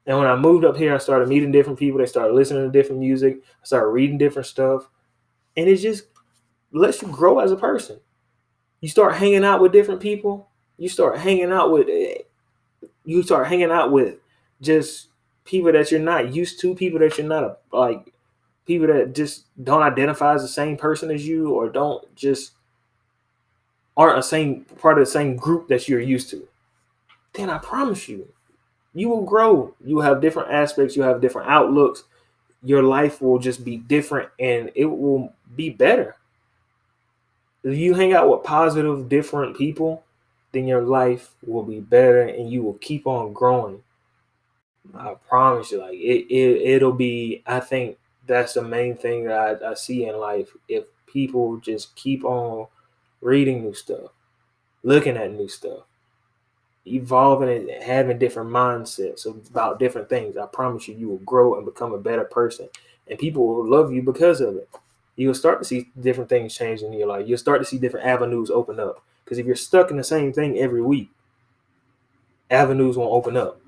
And when I moved up here, I started meeting different people. They started listening to different music. I started reading different stuff. And it just lets you grow as a person. You start hanging out with different people. You start hanging out with just people that you're not used to, people that you're not like, people that just don't identify as the same person as you, or aren't a same part of the same group that you're used to. Then I promise you, you will grow. You will have different aspects. You have different outlooks. Your life will just be different, and it will be better. If you hang out with positive, different people, then your life will be better, and you will keep on growing. I promise you, like it'll be. I think that's the main thing that I see in life. If people just keep on reading new stuff, looking at new stuff, evolving and having different mindsets about different things, I promise you, you will grow and become a better person, and people will love you because of it. You'll start to see different things change in your life. You'll start to see different avenues open up. Because if you're stuck in the same thing every week, avenues won't open up.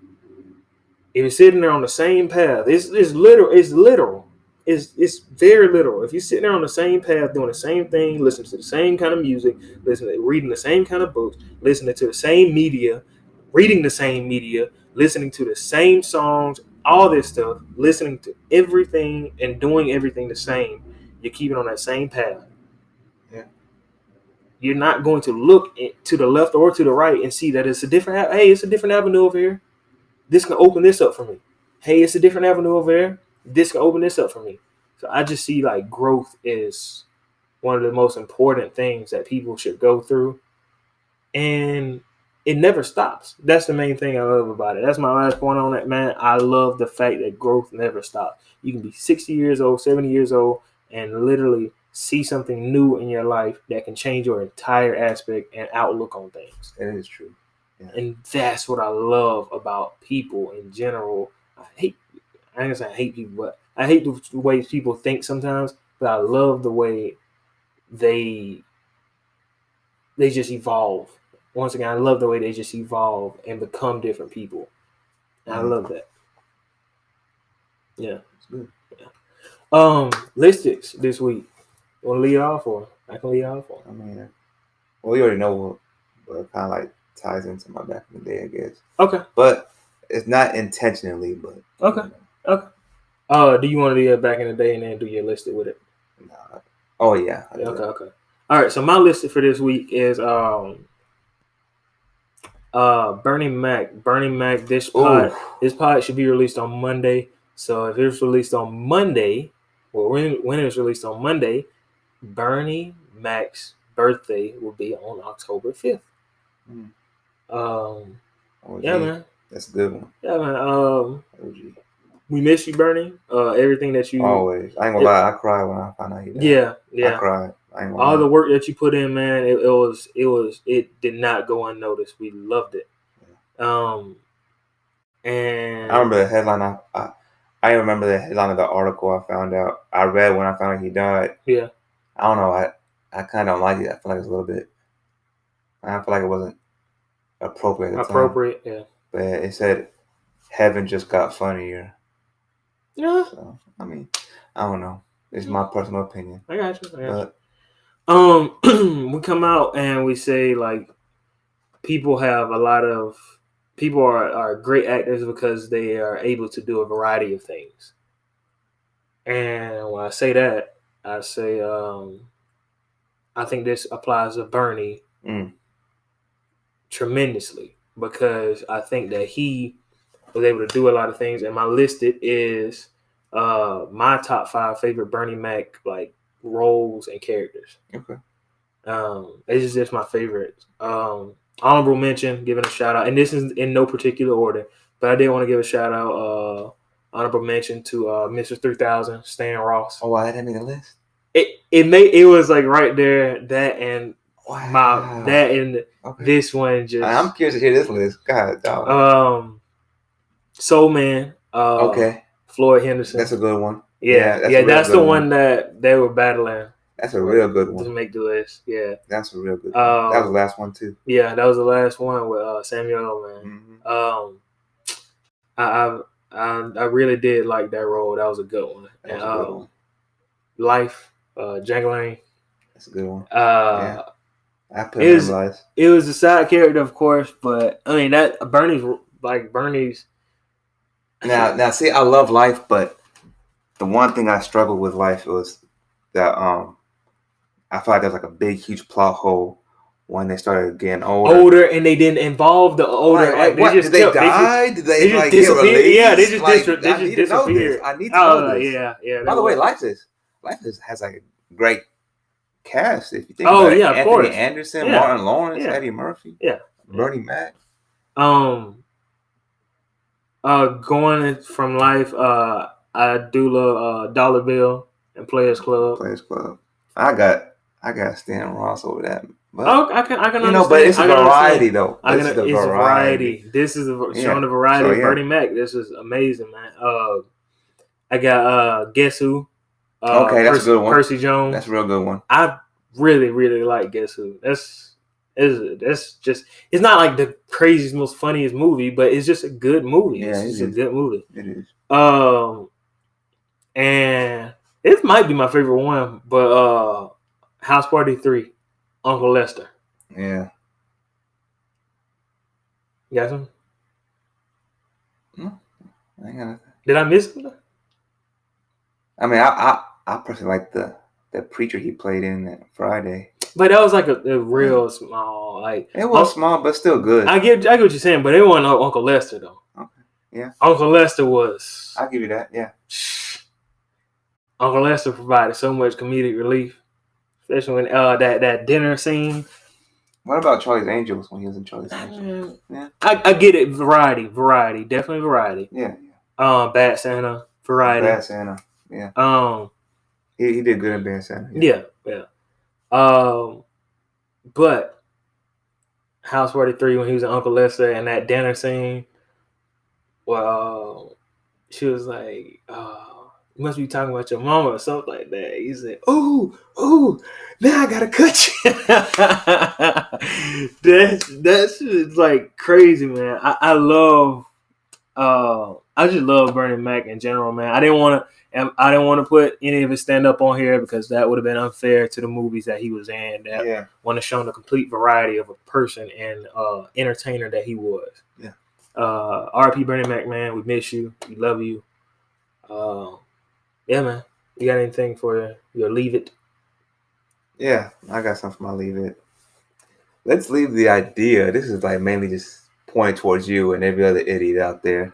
If you're sitting there on the same path, it's literal. It's very literal. If you're sitting there on the same path, doing the same thing, listening to the same kind of music, reading the same kind of books, listening to the same media, reading the same media, listening to the same songs, all this stuff, listening to everything and doing everything the same, you're keeping on that same path. Yeah. You're not going to look to the left or to the right and see that it's a different. Hey, it's a different avenue over here. This can open this up for me. Hey, it's a different avenue over there. This can open this up for me. So I just see like growth is one of the most important things that people should go through. And it never stops. That's the main thing I love about it. That's my last point on that, man. I love the fact that growth never stops. You can be 60 years old, 70 years old, and literally see something new in your life that can change your entire aspect and outlook on things. It is true. Yeah. And that's what I love about people in general. I ain't gonna say I hate people, but I hate the way people think sometimes, but I love the way they just evolve. Once again, I love the way they just evolve and become different people. And I love that. Yeah. It's good. Yeah. Listics this week. You want to lead off, or I can lead off? I mean, well, you already know what it kind of like ties into my back in the day, I guess. Okay. But it's not intentionally, but. Okay. Okay. Do you want to do it back in the day and then do your listed with it? Nah. Oh, yeah. Okay. All right. So my listed for this week is Bernie Mac. This pod should be released on Monday. So if it's released on Monday, or when it's released on Monday, Bernie Mac's birthday will be on October 5th. Yeah, man. That's a good one. Yeah, man. We miss you, Bernie. Everything that you always. I ain't gonna lie. I cried when I found out he died. Yeah. I cried. I ain't gonna all lie. the work that you put in, man. It did not go unnoticed. We loved it. And I remember the headline. I remember the headline of the article I found out. I read when I found out he died. Yeah. I don't know. I kind of don't like it. I feel like it's a little bit. I feel like it wasn't appropriate at the time. Yeah. But it said, "Heaven just got funnier." Yeah. So, I mean, I don't know. It's my personal opinion. I got you. We come out and we say like people are great actors because they are able to do a variety of things. And when I say that, I say I think this applies to Bernie tremendously because I think that he was able to do a lot of things. And my listed is my top 5 favorite Bernie Mac like roles and characters. Okay. This is just my favorites. Honorable mention, giving a shout out, and this is in no particular order, but I did want to give a shout out. Honorable mention to Mr. 3000, Stan Ross. Oh, I didn't make the list. It was like right there. That and okay. This one just. I'm curious to hear this list. God, dog. Soul Man. Okay. Floyd Henderson. That's a good one. Yeah, that's the one that they were battling. That's a real good one. To make the list, yeah. That's a real good one. That was the last one too. Yeah, that was the last one with Samuel, man. Mm-hmm. I really did like that role. That was a good one. That was a good one. Life, Jangling. That's a good one. Yeah. I put it in Life. It was a side character, of course, but I mean that Bernie's. Now, see, I love Life, but the one thing I struggled with Life was that I felt like there was like a big, huge plot hole when they started getting older, and they didn't involve the older. Like, what? Did they die? Did they just like disappear? Get released? Yeah, they just disappeared. disappeared. I need to know this. Yeah. By the way, Life has like a great cast. If you think about it, of Anthony course. Anderson, Martin Lawrence, Eddie Murphy, Bernie Mac. Going from Life, I do love Dollar Bill and Players Club. I got Stan Ross over that. But, I can understand. But it's a variety though. It's a variety. This is showing the variety of Bernie Mac. This is amazing, man. I got Guess Who. Okay, that's a good one. Percy Jones. That's a real good one. I really, really like Guess Who. That's just. It's not like the craziest, most funniest movie, but it's just a good movie. Yeah, it's a good movie. It is. And it might be my favorite one, but House Party 3, Uncle Lester. Yeah. You got some? No, I ain't got nothing. Did I miss it? I mean, I personally like the preacher he played in that Friday. But that was like a real small, like it was small, but still good. I get what you're saying, but it wasn't Uncle Lester though. Okay, yeah. Uncle Lester was. I'll give you that. Yeah. Uncle Lester provided so much comedic relief, especially when that dinner scene. What about Charlie's Angels when he was in Charlie's Angels? Yeah. I get it. Variety, definitely variety. Yeah. Bad Santa, variety. Bad Santa. Yeah. He did good in Bad Santa. Yeah. But House Party 3 when he was in Uncle Lester and that dinner scene, well, she was like, you must be talking about your mama or something like that. He said, "Ooh, now I gotta cut you." That shit is like crazy, man. I just love Bernie Mac in general, man. I didn't want to put any of his stand up on here because that would have been unfair to the movies that he was in. That want to show the complete variety of a person and entertainer that he was. Yeah. R.I.P. Bernie Mac, man. We miss you. We love you. Yeah, man. You got anything for your Leave It? Yeah, I got something for my Leave It. Let's leave the idea. This is like mainly just pointed towards you and every other idiot out there.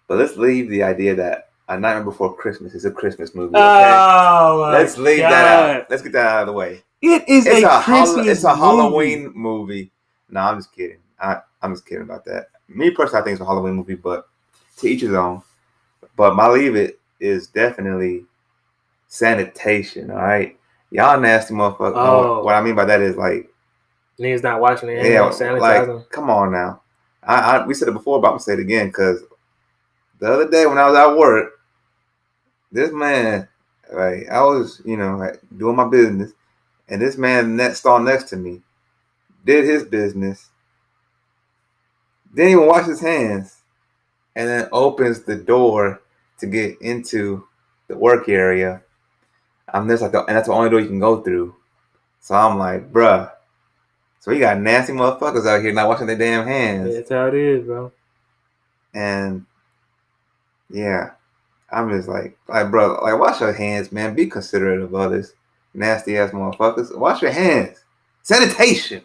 But let's leave the idea that A Nightmare Before Christmas is a Christmas movie. Okay? Oh, let's leave that out. Let's get that out of the way. It's a Christmas It's a Halloween movie. No, I'm just kidding. I'm just kidding about that. Me personally, I think it's a Halloween movie, but to each his own. But my Leave It is definitely sanitation, all right? Y'all nasty motherfuckers. Oh. What I mean by that is like niggas not watching it. Yeah, like come on now. We said it before, but I'm gonna say it again because the other day when I was at work, this man, like I was, like, doing my business, and this man stall next to me did his business, didn't even wash his hands, and then opens the door to get into the work area. I'm just like, and that's the only door you can go through. So I'm like, bruh. So we got nasty motherfuckers out here not washing their damn hands. Yeah, that's how it is, bro. And yeah, I'm just like, bro, like, wash your hands, man. Be considerate of others. Nasty ass motherfuckers. Wash your hands. Sanitation.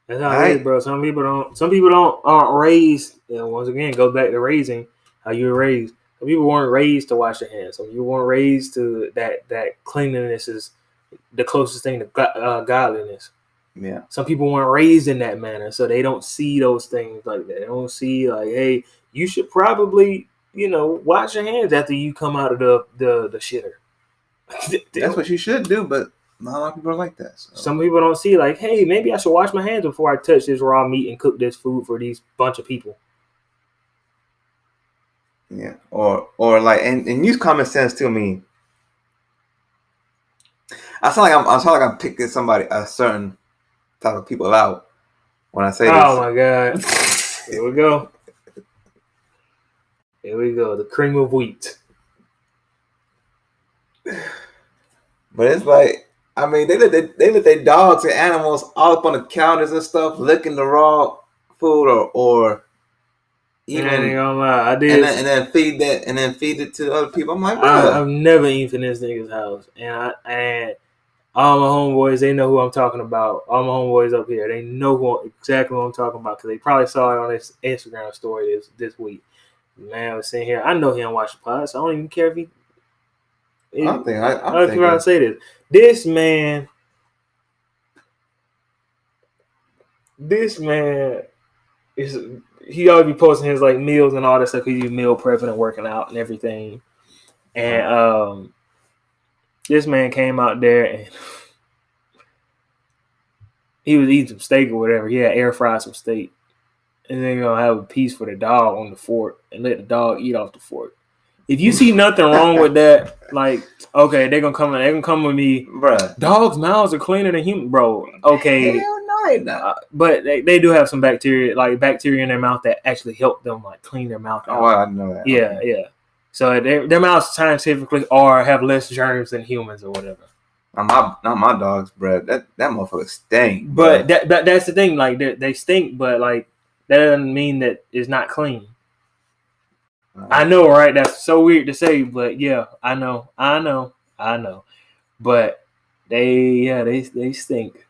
That's how it is, bro. Some people aren't raised. Once again, it goes back to raising, how you were raised. Some people weren't raised to wash their hands. Some people weren't raised to that cleanliness is the closest thing to godliness. Yeah. Some people weren't raised in that manner, so they don't see those things like that. They don't see like, hey, you should probably, wash your hands after you come out of the shitter. That's what you should do, but not a lot of people are like that. So. Some people don't see like, hey, maybe I should wash my hands before I touch this raw meat and cook this food for these bunch of people. Yeah, or like, and use common sense too. I mean, I sound like I'm picking a certain type of people out when I say this. Oh my god! Here we go. Here we go. The cream of wheat. But it's like, I mean, they let their dogs and animals all up on the counters and stuff, licking the raw food, or even. I ain't gonna lie, I did, and then feed it to other people. I'm like, bro, I've never eaten in this nigga's house, and all my homeboys, they know who I'm talking about. All my homeboys up here, they know exactly what I'm talking about because they probably saw it on his Instagram story this week. Man, I was sitting here. I know he don't watch the pod, so I don't even care if he. I'm trying to say this. This man is. He always be posting his like meals and all that stuff. He do meal prepping and working out and everything. And this man came out there and he was eating some steak or whatever. He had air fried some steak, and then you're gonna have a piece for the dog on the fork and let the dog eat off the fork. If you see nothing wrong with that, like, okay, they're gonna come with me, bruh. Dogs' mouths are cleaner than human, bro. Okay, hell no, but they do have some bacteria in their mouth that actually help them like clean their mouth out. Oh, I know that. Yeah, okay. Yeah. So their mouths scientifically have less germs than humans or whatever. Not my dogs, bro. That motherfucker stink. But that's the thing. Like they stink, but like that doesn't mean that it's not clean. I know, right? That's so weird to say, but yeah, I know. But they stink.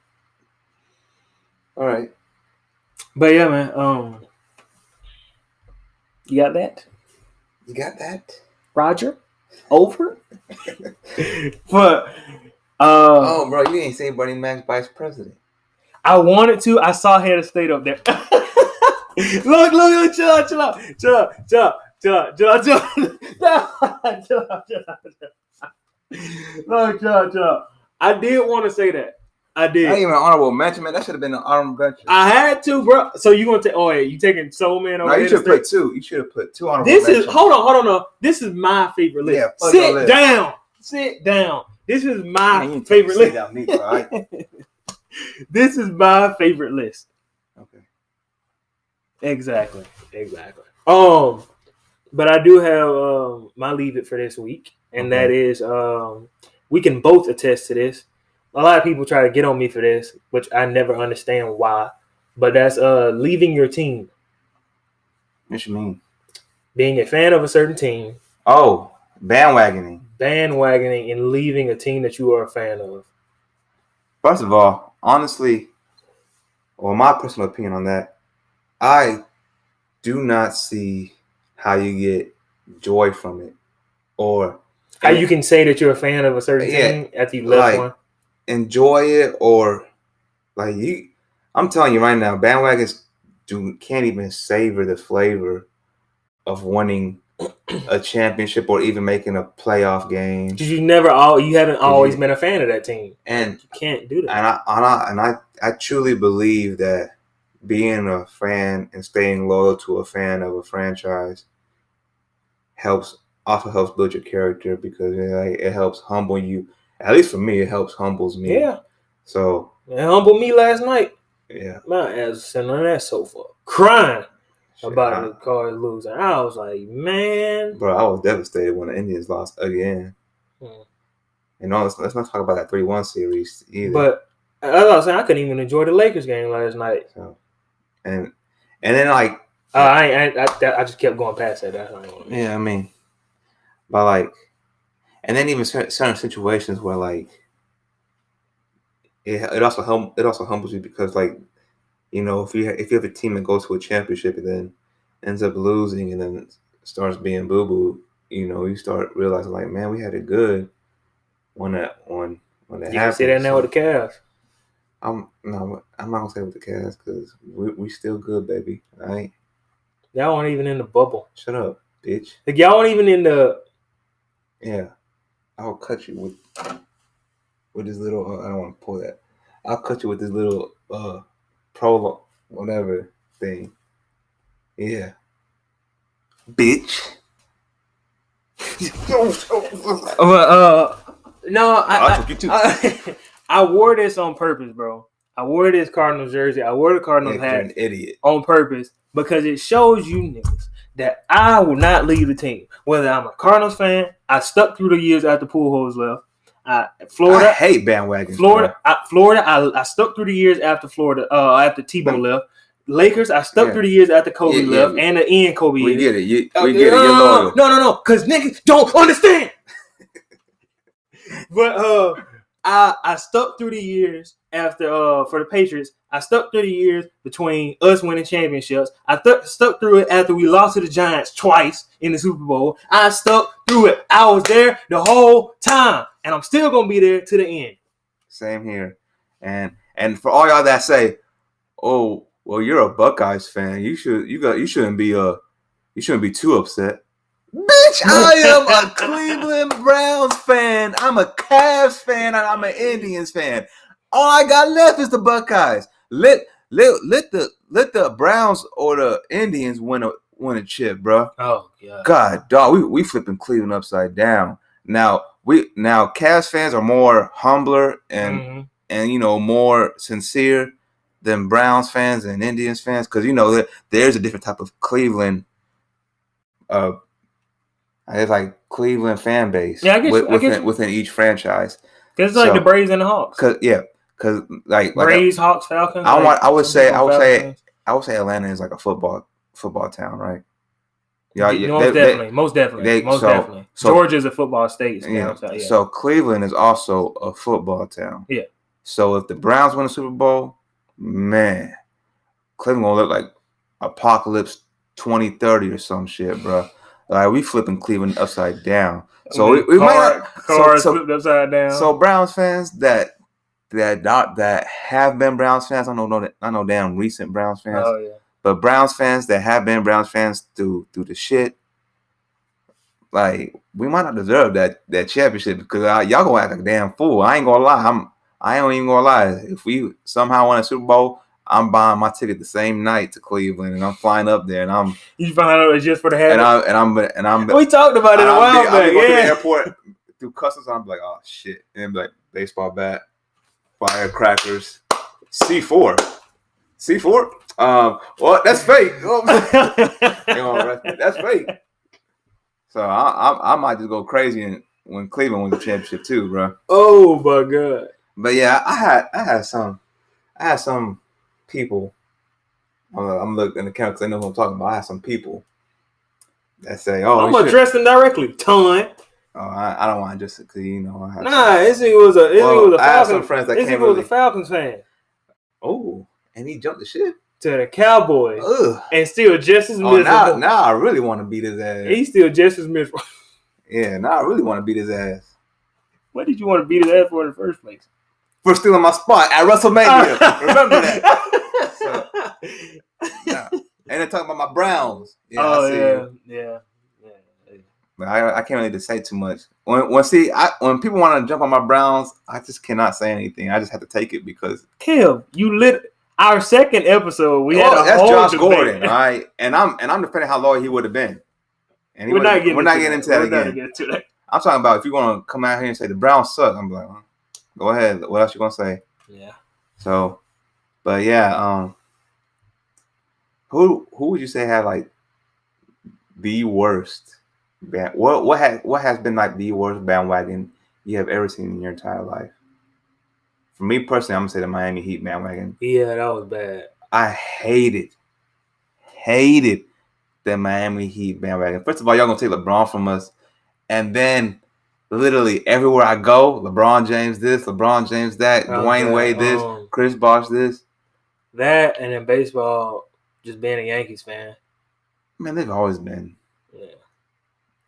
All right. But yeah, man. You got that? You got that? Roger? Over? But oh, bro, you ain't say Bernie Mac's vice president. I wanted to. I saw head of state up there. Look, chill out. I did want to say that. I did. Not even an honorable mention, man. That should have been an honorable mention. I had to, bro. So you gonna take? Oh, yeah, you taking Soul Man over? No, you should put two. You should have put two honorable mentions. Hold on. No. This is my favorite list. Yeah, Sit down. This is my favorite list. Down me, bro. This is my favorite list. Okay. Exactly. But I do have my leave it for this week, and that is we can both attest to this. A lot of people try to get on me for this, which I never understand why. But that's leaving your team. What you mean? Being a fan of a certain team. Oh, bandwagoning And leaving a team that you are a fan of. First of all, honestly, or my personal opinion on that, I do not see how you get joy from it, or how you can say that you're a fan of a certain team after you left one. Enjoy it, or like you. I'm telling you right now, bandwagons can't even savor the flavor of winning a championship or even making a playoff game. You haven't always been a fan of that team, and you can't do that. And I truly believe that being a fan and staying loyal to a fan of a franchise also helps build your character, because it helps humble you. At least for me, it humbles me. Yeah. So it humbled me last night. Yeah. My ass was sitting on that sofa crying about the Cardinals losing. I was like, man. Bro, I was devastated when the Indians lost again. And let's not talk about that 3-1 series either. But as I was saying, I couldn't even enjoy the Lakers game last night. So, and then like I just kept going past that. That's not yeah, I mean, But like, and then even certain situations where like it also humbles you because like if you have a team that goes to a championship and then ends up losing and then starts being boo boo, you start realizing like, man, we had it good when that happened. You can see that now with the Cavs. I'm not gonna say with the Cavs because we still good, baby. All right. Y'all weren't even in the bubble. Shut up, bitch. Like y'all weren't even in the. Yeah, I'll cut you with this little. I don't want to pull that. I'll cut you with this little prologue, whatever thing. Yeah, bitch. No, I took you too. I wore this on purpose, bro. I wore this Cardinals jersey. I wore the Cardinals hat. You're an idiot. On purpose because it shows you niggas that I will not leave the team. Whether I'm a Cardinals fan, I stuck through the years after Pujols left. Florida, I hate bandwagons. Florida, I stuck through the years after Florida. After Tebow left. Lakers, I stuck through the years after Kobe left, and the end Kobe. We get it. We get it. You're loyal. No, because niggas don't understand. But I stuck through the years after for the Patriots. I stuck through the years between us winning championships. I stuck through it after we lost to the Giants twice in the Super Bowl. I stuck through it. I was there the whole time, and I'm still gonna be there to the end. Same here. And for all y'all that say, "Oh, well, you're a Buckeyes fan. You shouldn't be too upset." Bitch, I am a Cleveland Browns fan. I'm a Cavs fan, and I'm an Indians fan. All I got left is the Buckeyes. Let the Browns or the Indians win a chip, bro. Oh yeah. God, dog, we flipping Cleveland upside down. Now Cavs fans are more humbler and more sincere than Browns fans and Indians fans because there's a different type of Cleveland. It's like Cleveland fan base. Yeah, I guess within each franchise. It's like the Braves and the Hawks. Because Braves, Hawks, Falcons. I would say Atlanta is like a football town, right? Most definitely. Georgia's a football state. So Cleveland is also a football town. Yeah. So if the Browns win a Super Bowl, man, Cleveland gonna look like Apocalypse 2030 or some shit, bro. Like we flipping Cleveland upside down. So we might flipped upside down. So Browns fans that have been Browns fans, I know damn recent Browns fans. Oh yeah. But Browns fans that have been Browns fans through the shit, like we might not deserve that championship because y'all gonna act like a damn fool. I ain't gonna lie. I ain't even gonna lie. If we somehow win a Super Bowl, I'm buying my ticket the same night to Cleveland, and I'm flying up there, and you find out just for the hat. And I'm. We talked about it a while back. I'll be going to the airport through customs. I'm like, oh shit, and like baseball bat, firecrackers, C4. Well, that's fake. That's fake. So I might just go crazy when Cleveland wins the championship too, bro. Oh my god. But yeah, I had some people. I'm looking at the camera because I know who I'm talking about. I have some people that say, "Oh, I'm gonna address them directly." Ton. Oh, I don't want to just because this nigga was a Falcons. I have some friends that this nigga was a Falcons fan. Oh, and he jumped the shit to the Cowboys. And still just as miserable. Now I really want to beat his ass. He's still just as miserable. Yeah, now I really want to beat his ass. What did you want to beat his ass for in the first place? For stealing my spot at WrestleMania. Remember that. So, yeah. And then talking about my Browns. Yeah. But I can't really say too much. When people want to jump on my Browns, I just cannot say anything. I just have to take it because Kev, you lit our second episode. That's Josh Gordon, all right? And I'm defending how loyal he would have been. And we're not getting into that again. I'm talking about if you're gonna come out here and say the Browns suck, I'm like, go ahead. What else you gonna say? Yeah. So, but yeah, who would you say had like the worst what has been like the worst bandwagon you have ever seen in your entire life? For me personally, I'm gonna say the Miami Heat bandwagon. Yeah, that was bad. I hated the Miami Heat bandwagon. First of all, y'all gonna take LeBron from us, And then literally everywhere I go, LeBron James this, LeBron James that, Dwayne Wade this, Chris Bosh this. That and in baseball, just being a Yankees fan. Man, they've always been.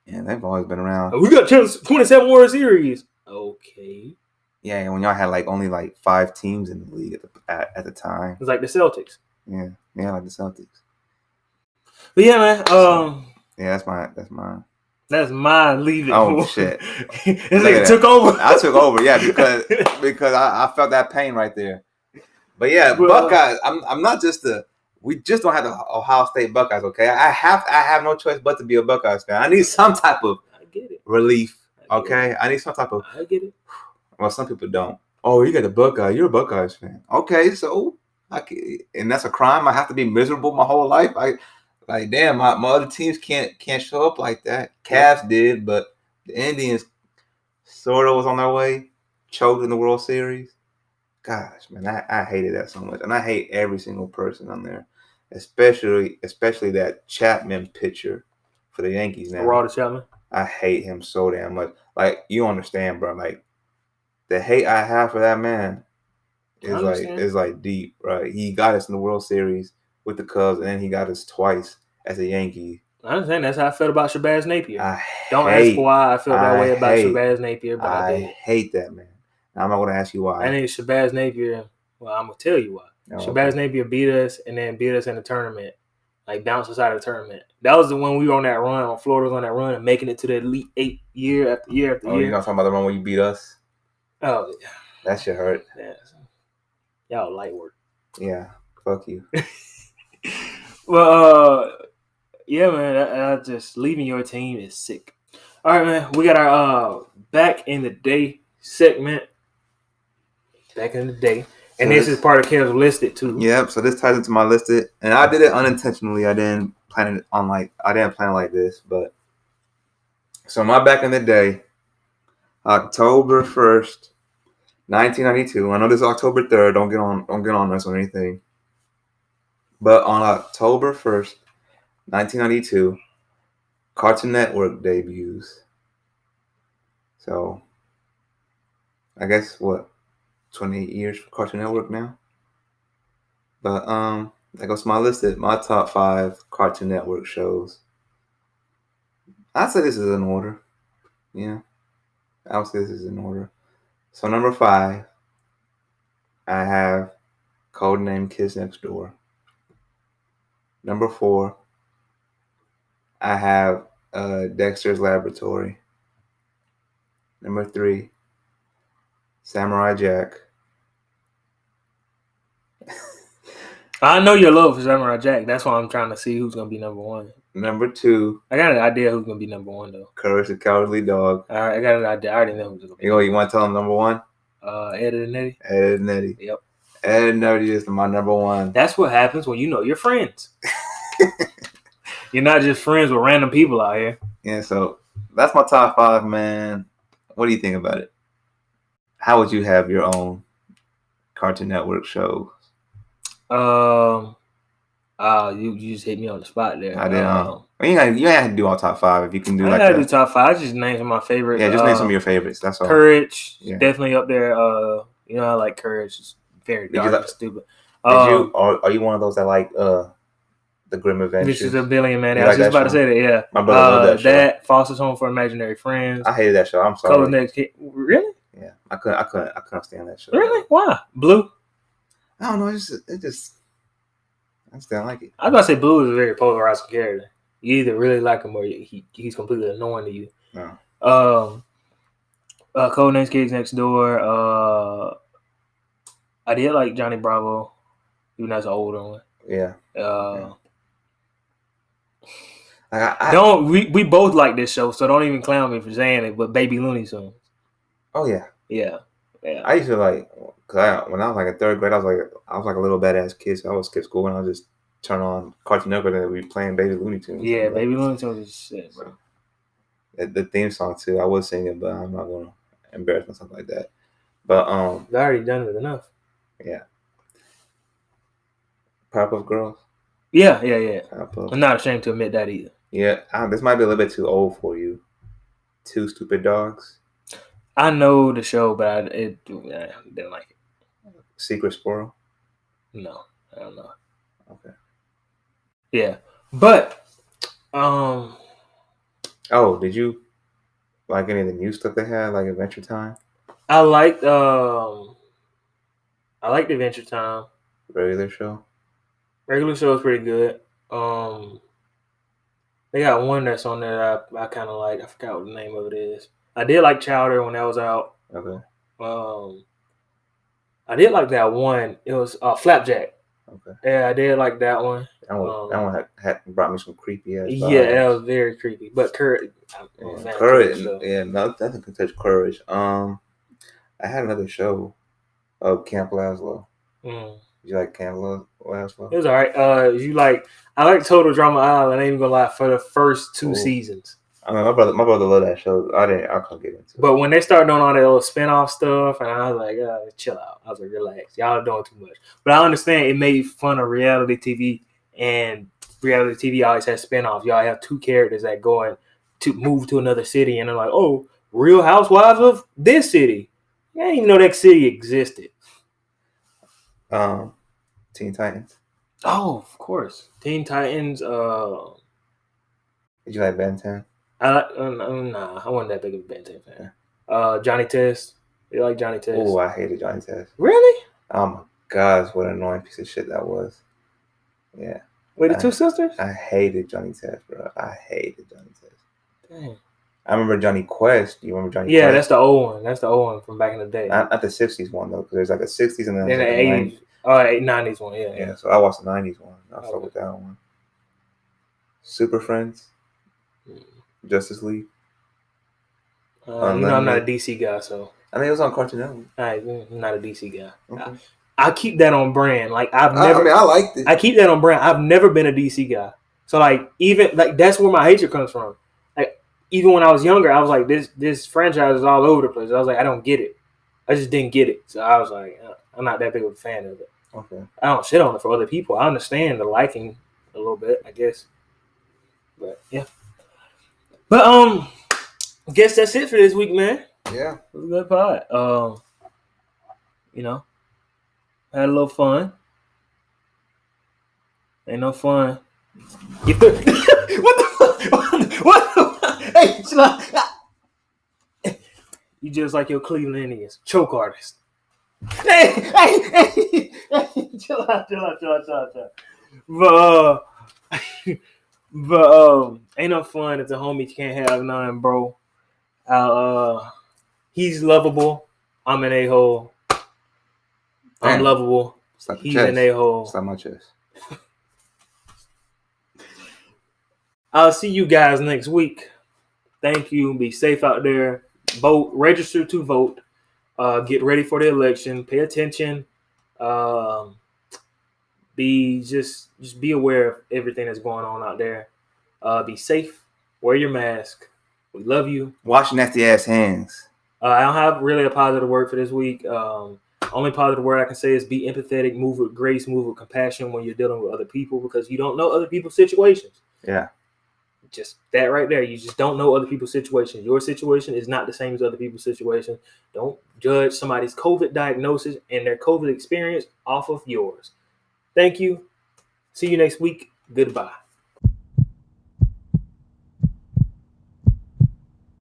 Yeah, they've always been around. We got 27 World Series. Okay. Yeah, and when y'all had only 5 teams in the league at the time. It's like the Celtics. Yeah, like the Celtics. But yeah, man. Yeah, that's my leave it. Oh shit! It took over. I took over, yeah, because I felt that pain right there. But yeah, Buckeyes. I'm not just we just don't have the Ohio State Buckeyes. Okay, I have no choice but to be a Buckeyes fan. I need some type of relief. Okay, I need some type of. I get it. Well, some people don't. Oh, you got the Buckeyes. You're a Buckeyes fan. Okay, so and that's a crime. I have to be miserable my whole life. Damn, my other teams can't show up like that. Cavs did, but the Indians sort of was on their way, choked in the World Series. Gosh, man, I hated that so much, and I hate every single person on there, especially that Chapman pitcher for the Yankees now. Aroldis Chapman. I hate him so damn much. You understand, bro? The hate I have for that man is deep, right? He got us in the World Series with the Cubs, and then he got us twice as a Yankee. I understand. That's how I felt about Shabazz Napier. Don't ask why I felt that way about Shabazz Napier, but I did. Hate that man. I'm not going to ask you why. I think Shabazz Napier, well, I'm going to tell you why. Shabazz Napier beat us and then beat us in the tournament. Bounced us out of the tournament. That was the one we were on that run. Florida was on that run and making it to the Elite 8 year after year after year. You're not talking about the one where you beat us? Oh, yeah. That shit hurt. Yeah. Y'all light work. Yeah. Fuck you. Well, yeah, man. Just leaving your team is sick. All right, man. We got our back in the day segment. Back in the day. And this is part of Kev's listed too. Yep. So this ties into my listed, and I did it unintentionally. I didn't plan it like this, but so my back in the day, October 1st, 1992. I know this is October 3rd. Don't get on this or anything. But on October 1st, 1992, Cartoon Network debuts. So I guess 28 years for Cartoon Network now. But that goes to my top 5 Cartoon Network shows. I'd say this is in order. Yeah. I would say this is in order. So number 5, I have Codename Kids Next Door. Number 4, I have Dexter's Laboratory. Number 3, Samurai Jack. I know your love for Samurai Jack. That's why I'm trying to see who's going to be number 1. Number 2. I got an idea who's going to be number 1, though. Courage the Cowardly Dog. All right, I got an idea. I already know who's going to be. You want to tell him number 1? Ed, Edd n Eddy. Ed, Edd n Eddy. Yep. Ed, Edd n Eddy is my number 1. That's what happens when you know your friends. You're not just friends with random people out here. Yeah, so that's my top 5, man. What do you think about it? How would you have your own Cartoon Network shows? You just hit me on the spot there. I did. You ain't have to do all top 5 if you can do I gotta do top 5. I just name some of my favorites. Yeah, just name some of your favorites. That's all. Courage, definitely up there. I like Courage. It's very dark and stupid. Are you one of those that like the Grim Adventures? This is a billion man. I was just about to say that. Yeah, my brother loved that show. Foster's Home for Imaginary Friends. I hated that show. I'm sorry. Color Next Kid. Really? Yeah, I couldn't stand that show. Really? Why? Blue? I don't know. I just don't like it. I was about to say Blue is a very polarizing character. You either really like him or he's completely annoying to you. No. Codenames Kids Next Door. I did like Johnny Bravo, even though that's an older one. Yeah. We both like this show, so don't even clown me for saying it. But Baby Looney Tunes. Oh yeah. Yeah. I used to because when I was in 3rd grade, I was like a little badass kid. So I would skip school and I would just turn on Cartoon Network and we'd be playing Baby Looney Tunes. Yeah, Baby Looney Tunes is shit, bro. The theme song too, I would sing it, but I'm not gonna embarrass myself like that. But I've already done it enough. Yeah. Powerpuff Girls. Yeah. I'm not ashamed to admit that either. Yeah, this might be a little bit too old for you. Two Stupid Dogs. I know the show, but I didn't like it. Secret Squirrel. No, I don't know. Okay. Yeah, but Oh, did you like any of the new stuff they had, like Adventure Time? I liked Adventure Time. Regular show. Regular show is pretty good. They got one that's on there that I kind of like. I forgot what the name of it is. I did like Chowder when that was out. Okay. I did like that one. It was Flapjack. Okay. Yeah, I did like that one. That one had brought me some creepy ass vibes. Yeah, that was very creepy. But Courage. Nothing can touch Courage. I had another show of Camp Laszlo. Mm. Did you like Camp Laszlo? It was alright. I like Total Drama Island. I ain't even gonna lie, for the first two seasons. I mean, my brother loved that show. I couldn't get into it. But when they started doing all that little spinoff stuff, and I was like, chill out. I was like, relax. Y'all are doing too much. But I understand it made fun of reality TV, and reality TV always has spinoffs. Y'all have two characters that go to move to another city, and they're like, oh, Real Housewives of this city. You didn't even know that city existed. Teen Titans. Oh, of course. Teen Titans. Did you like Ben 10? Nah, I wasn't that big of a Ben 10 fan. Johnny Test. You like Johnny Test? Oh, I hated Johnny Test. Really? Oh my gosh, what an annoying piece of shit that was. Yeah. Wait, the two sisters? I hated Johnny Test, bro. I hated Johnny Test. Dang. I remember Johnny Quest. Do you remember Johnny Quest? Yeah, that's the old one. That's the old one from back in the day. Not the 60s one, though, because there's like a 60s and then the 80s. 90s one, yeah. Yeah, so I watched the 90s one. I fuck with that one. Super Friends. Justice League. I'm not a DC guy, so. I mean, it was on Cartoon Network. I'm not a DC guy. Okay. I keep that on brand. Like I liked it. I keep that on brand. I've never been a DC guy. So like even like that's where my hatred comes from. Like even when I was younger, I was like this franchise is all over the place. I was like, I don't get it. I just didn't get it. So I was like, I'm not that big of a fan of it. Okay. I don't shit on it for other people. I understand the liking a little bit, I guess. But yeah. But I guess that's it for this week, man. Yeah. It was a good pod. Had a little fun. Ain't no fun. What the hey, chill out. You just like your Cleveland Indians. Choke artist. Hey, chill out. But ain't no fun if the homie can't have none, bro. He's lovable. I'm an a-hole. I'm lovable. He's an a-hole. Stop my chest. I'll see you guys next week. Thank you. Be safe out there. Vote. Register to vote. Get ready for the election. Pay attention. Just be aware of everything that's going on out there. Be safe. Wear your mask. We love you. Wash your nasty ass hands. I don't have really a positive word for this week. Only positive word I can say is be empathetic, move with grace, move with compassion when you're dealing with other people because you don't know other people's situations. Yeah. Just that right there. You just don't know other people's situations. Your situation is not the same as other people's situation. Don't judge somebody's COVID diagnosis and their COVID experience off of yours. Thank you. See you next week. Goodbye.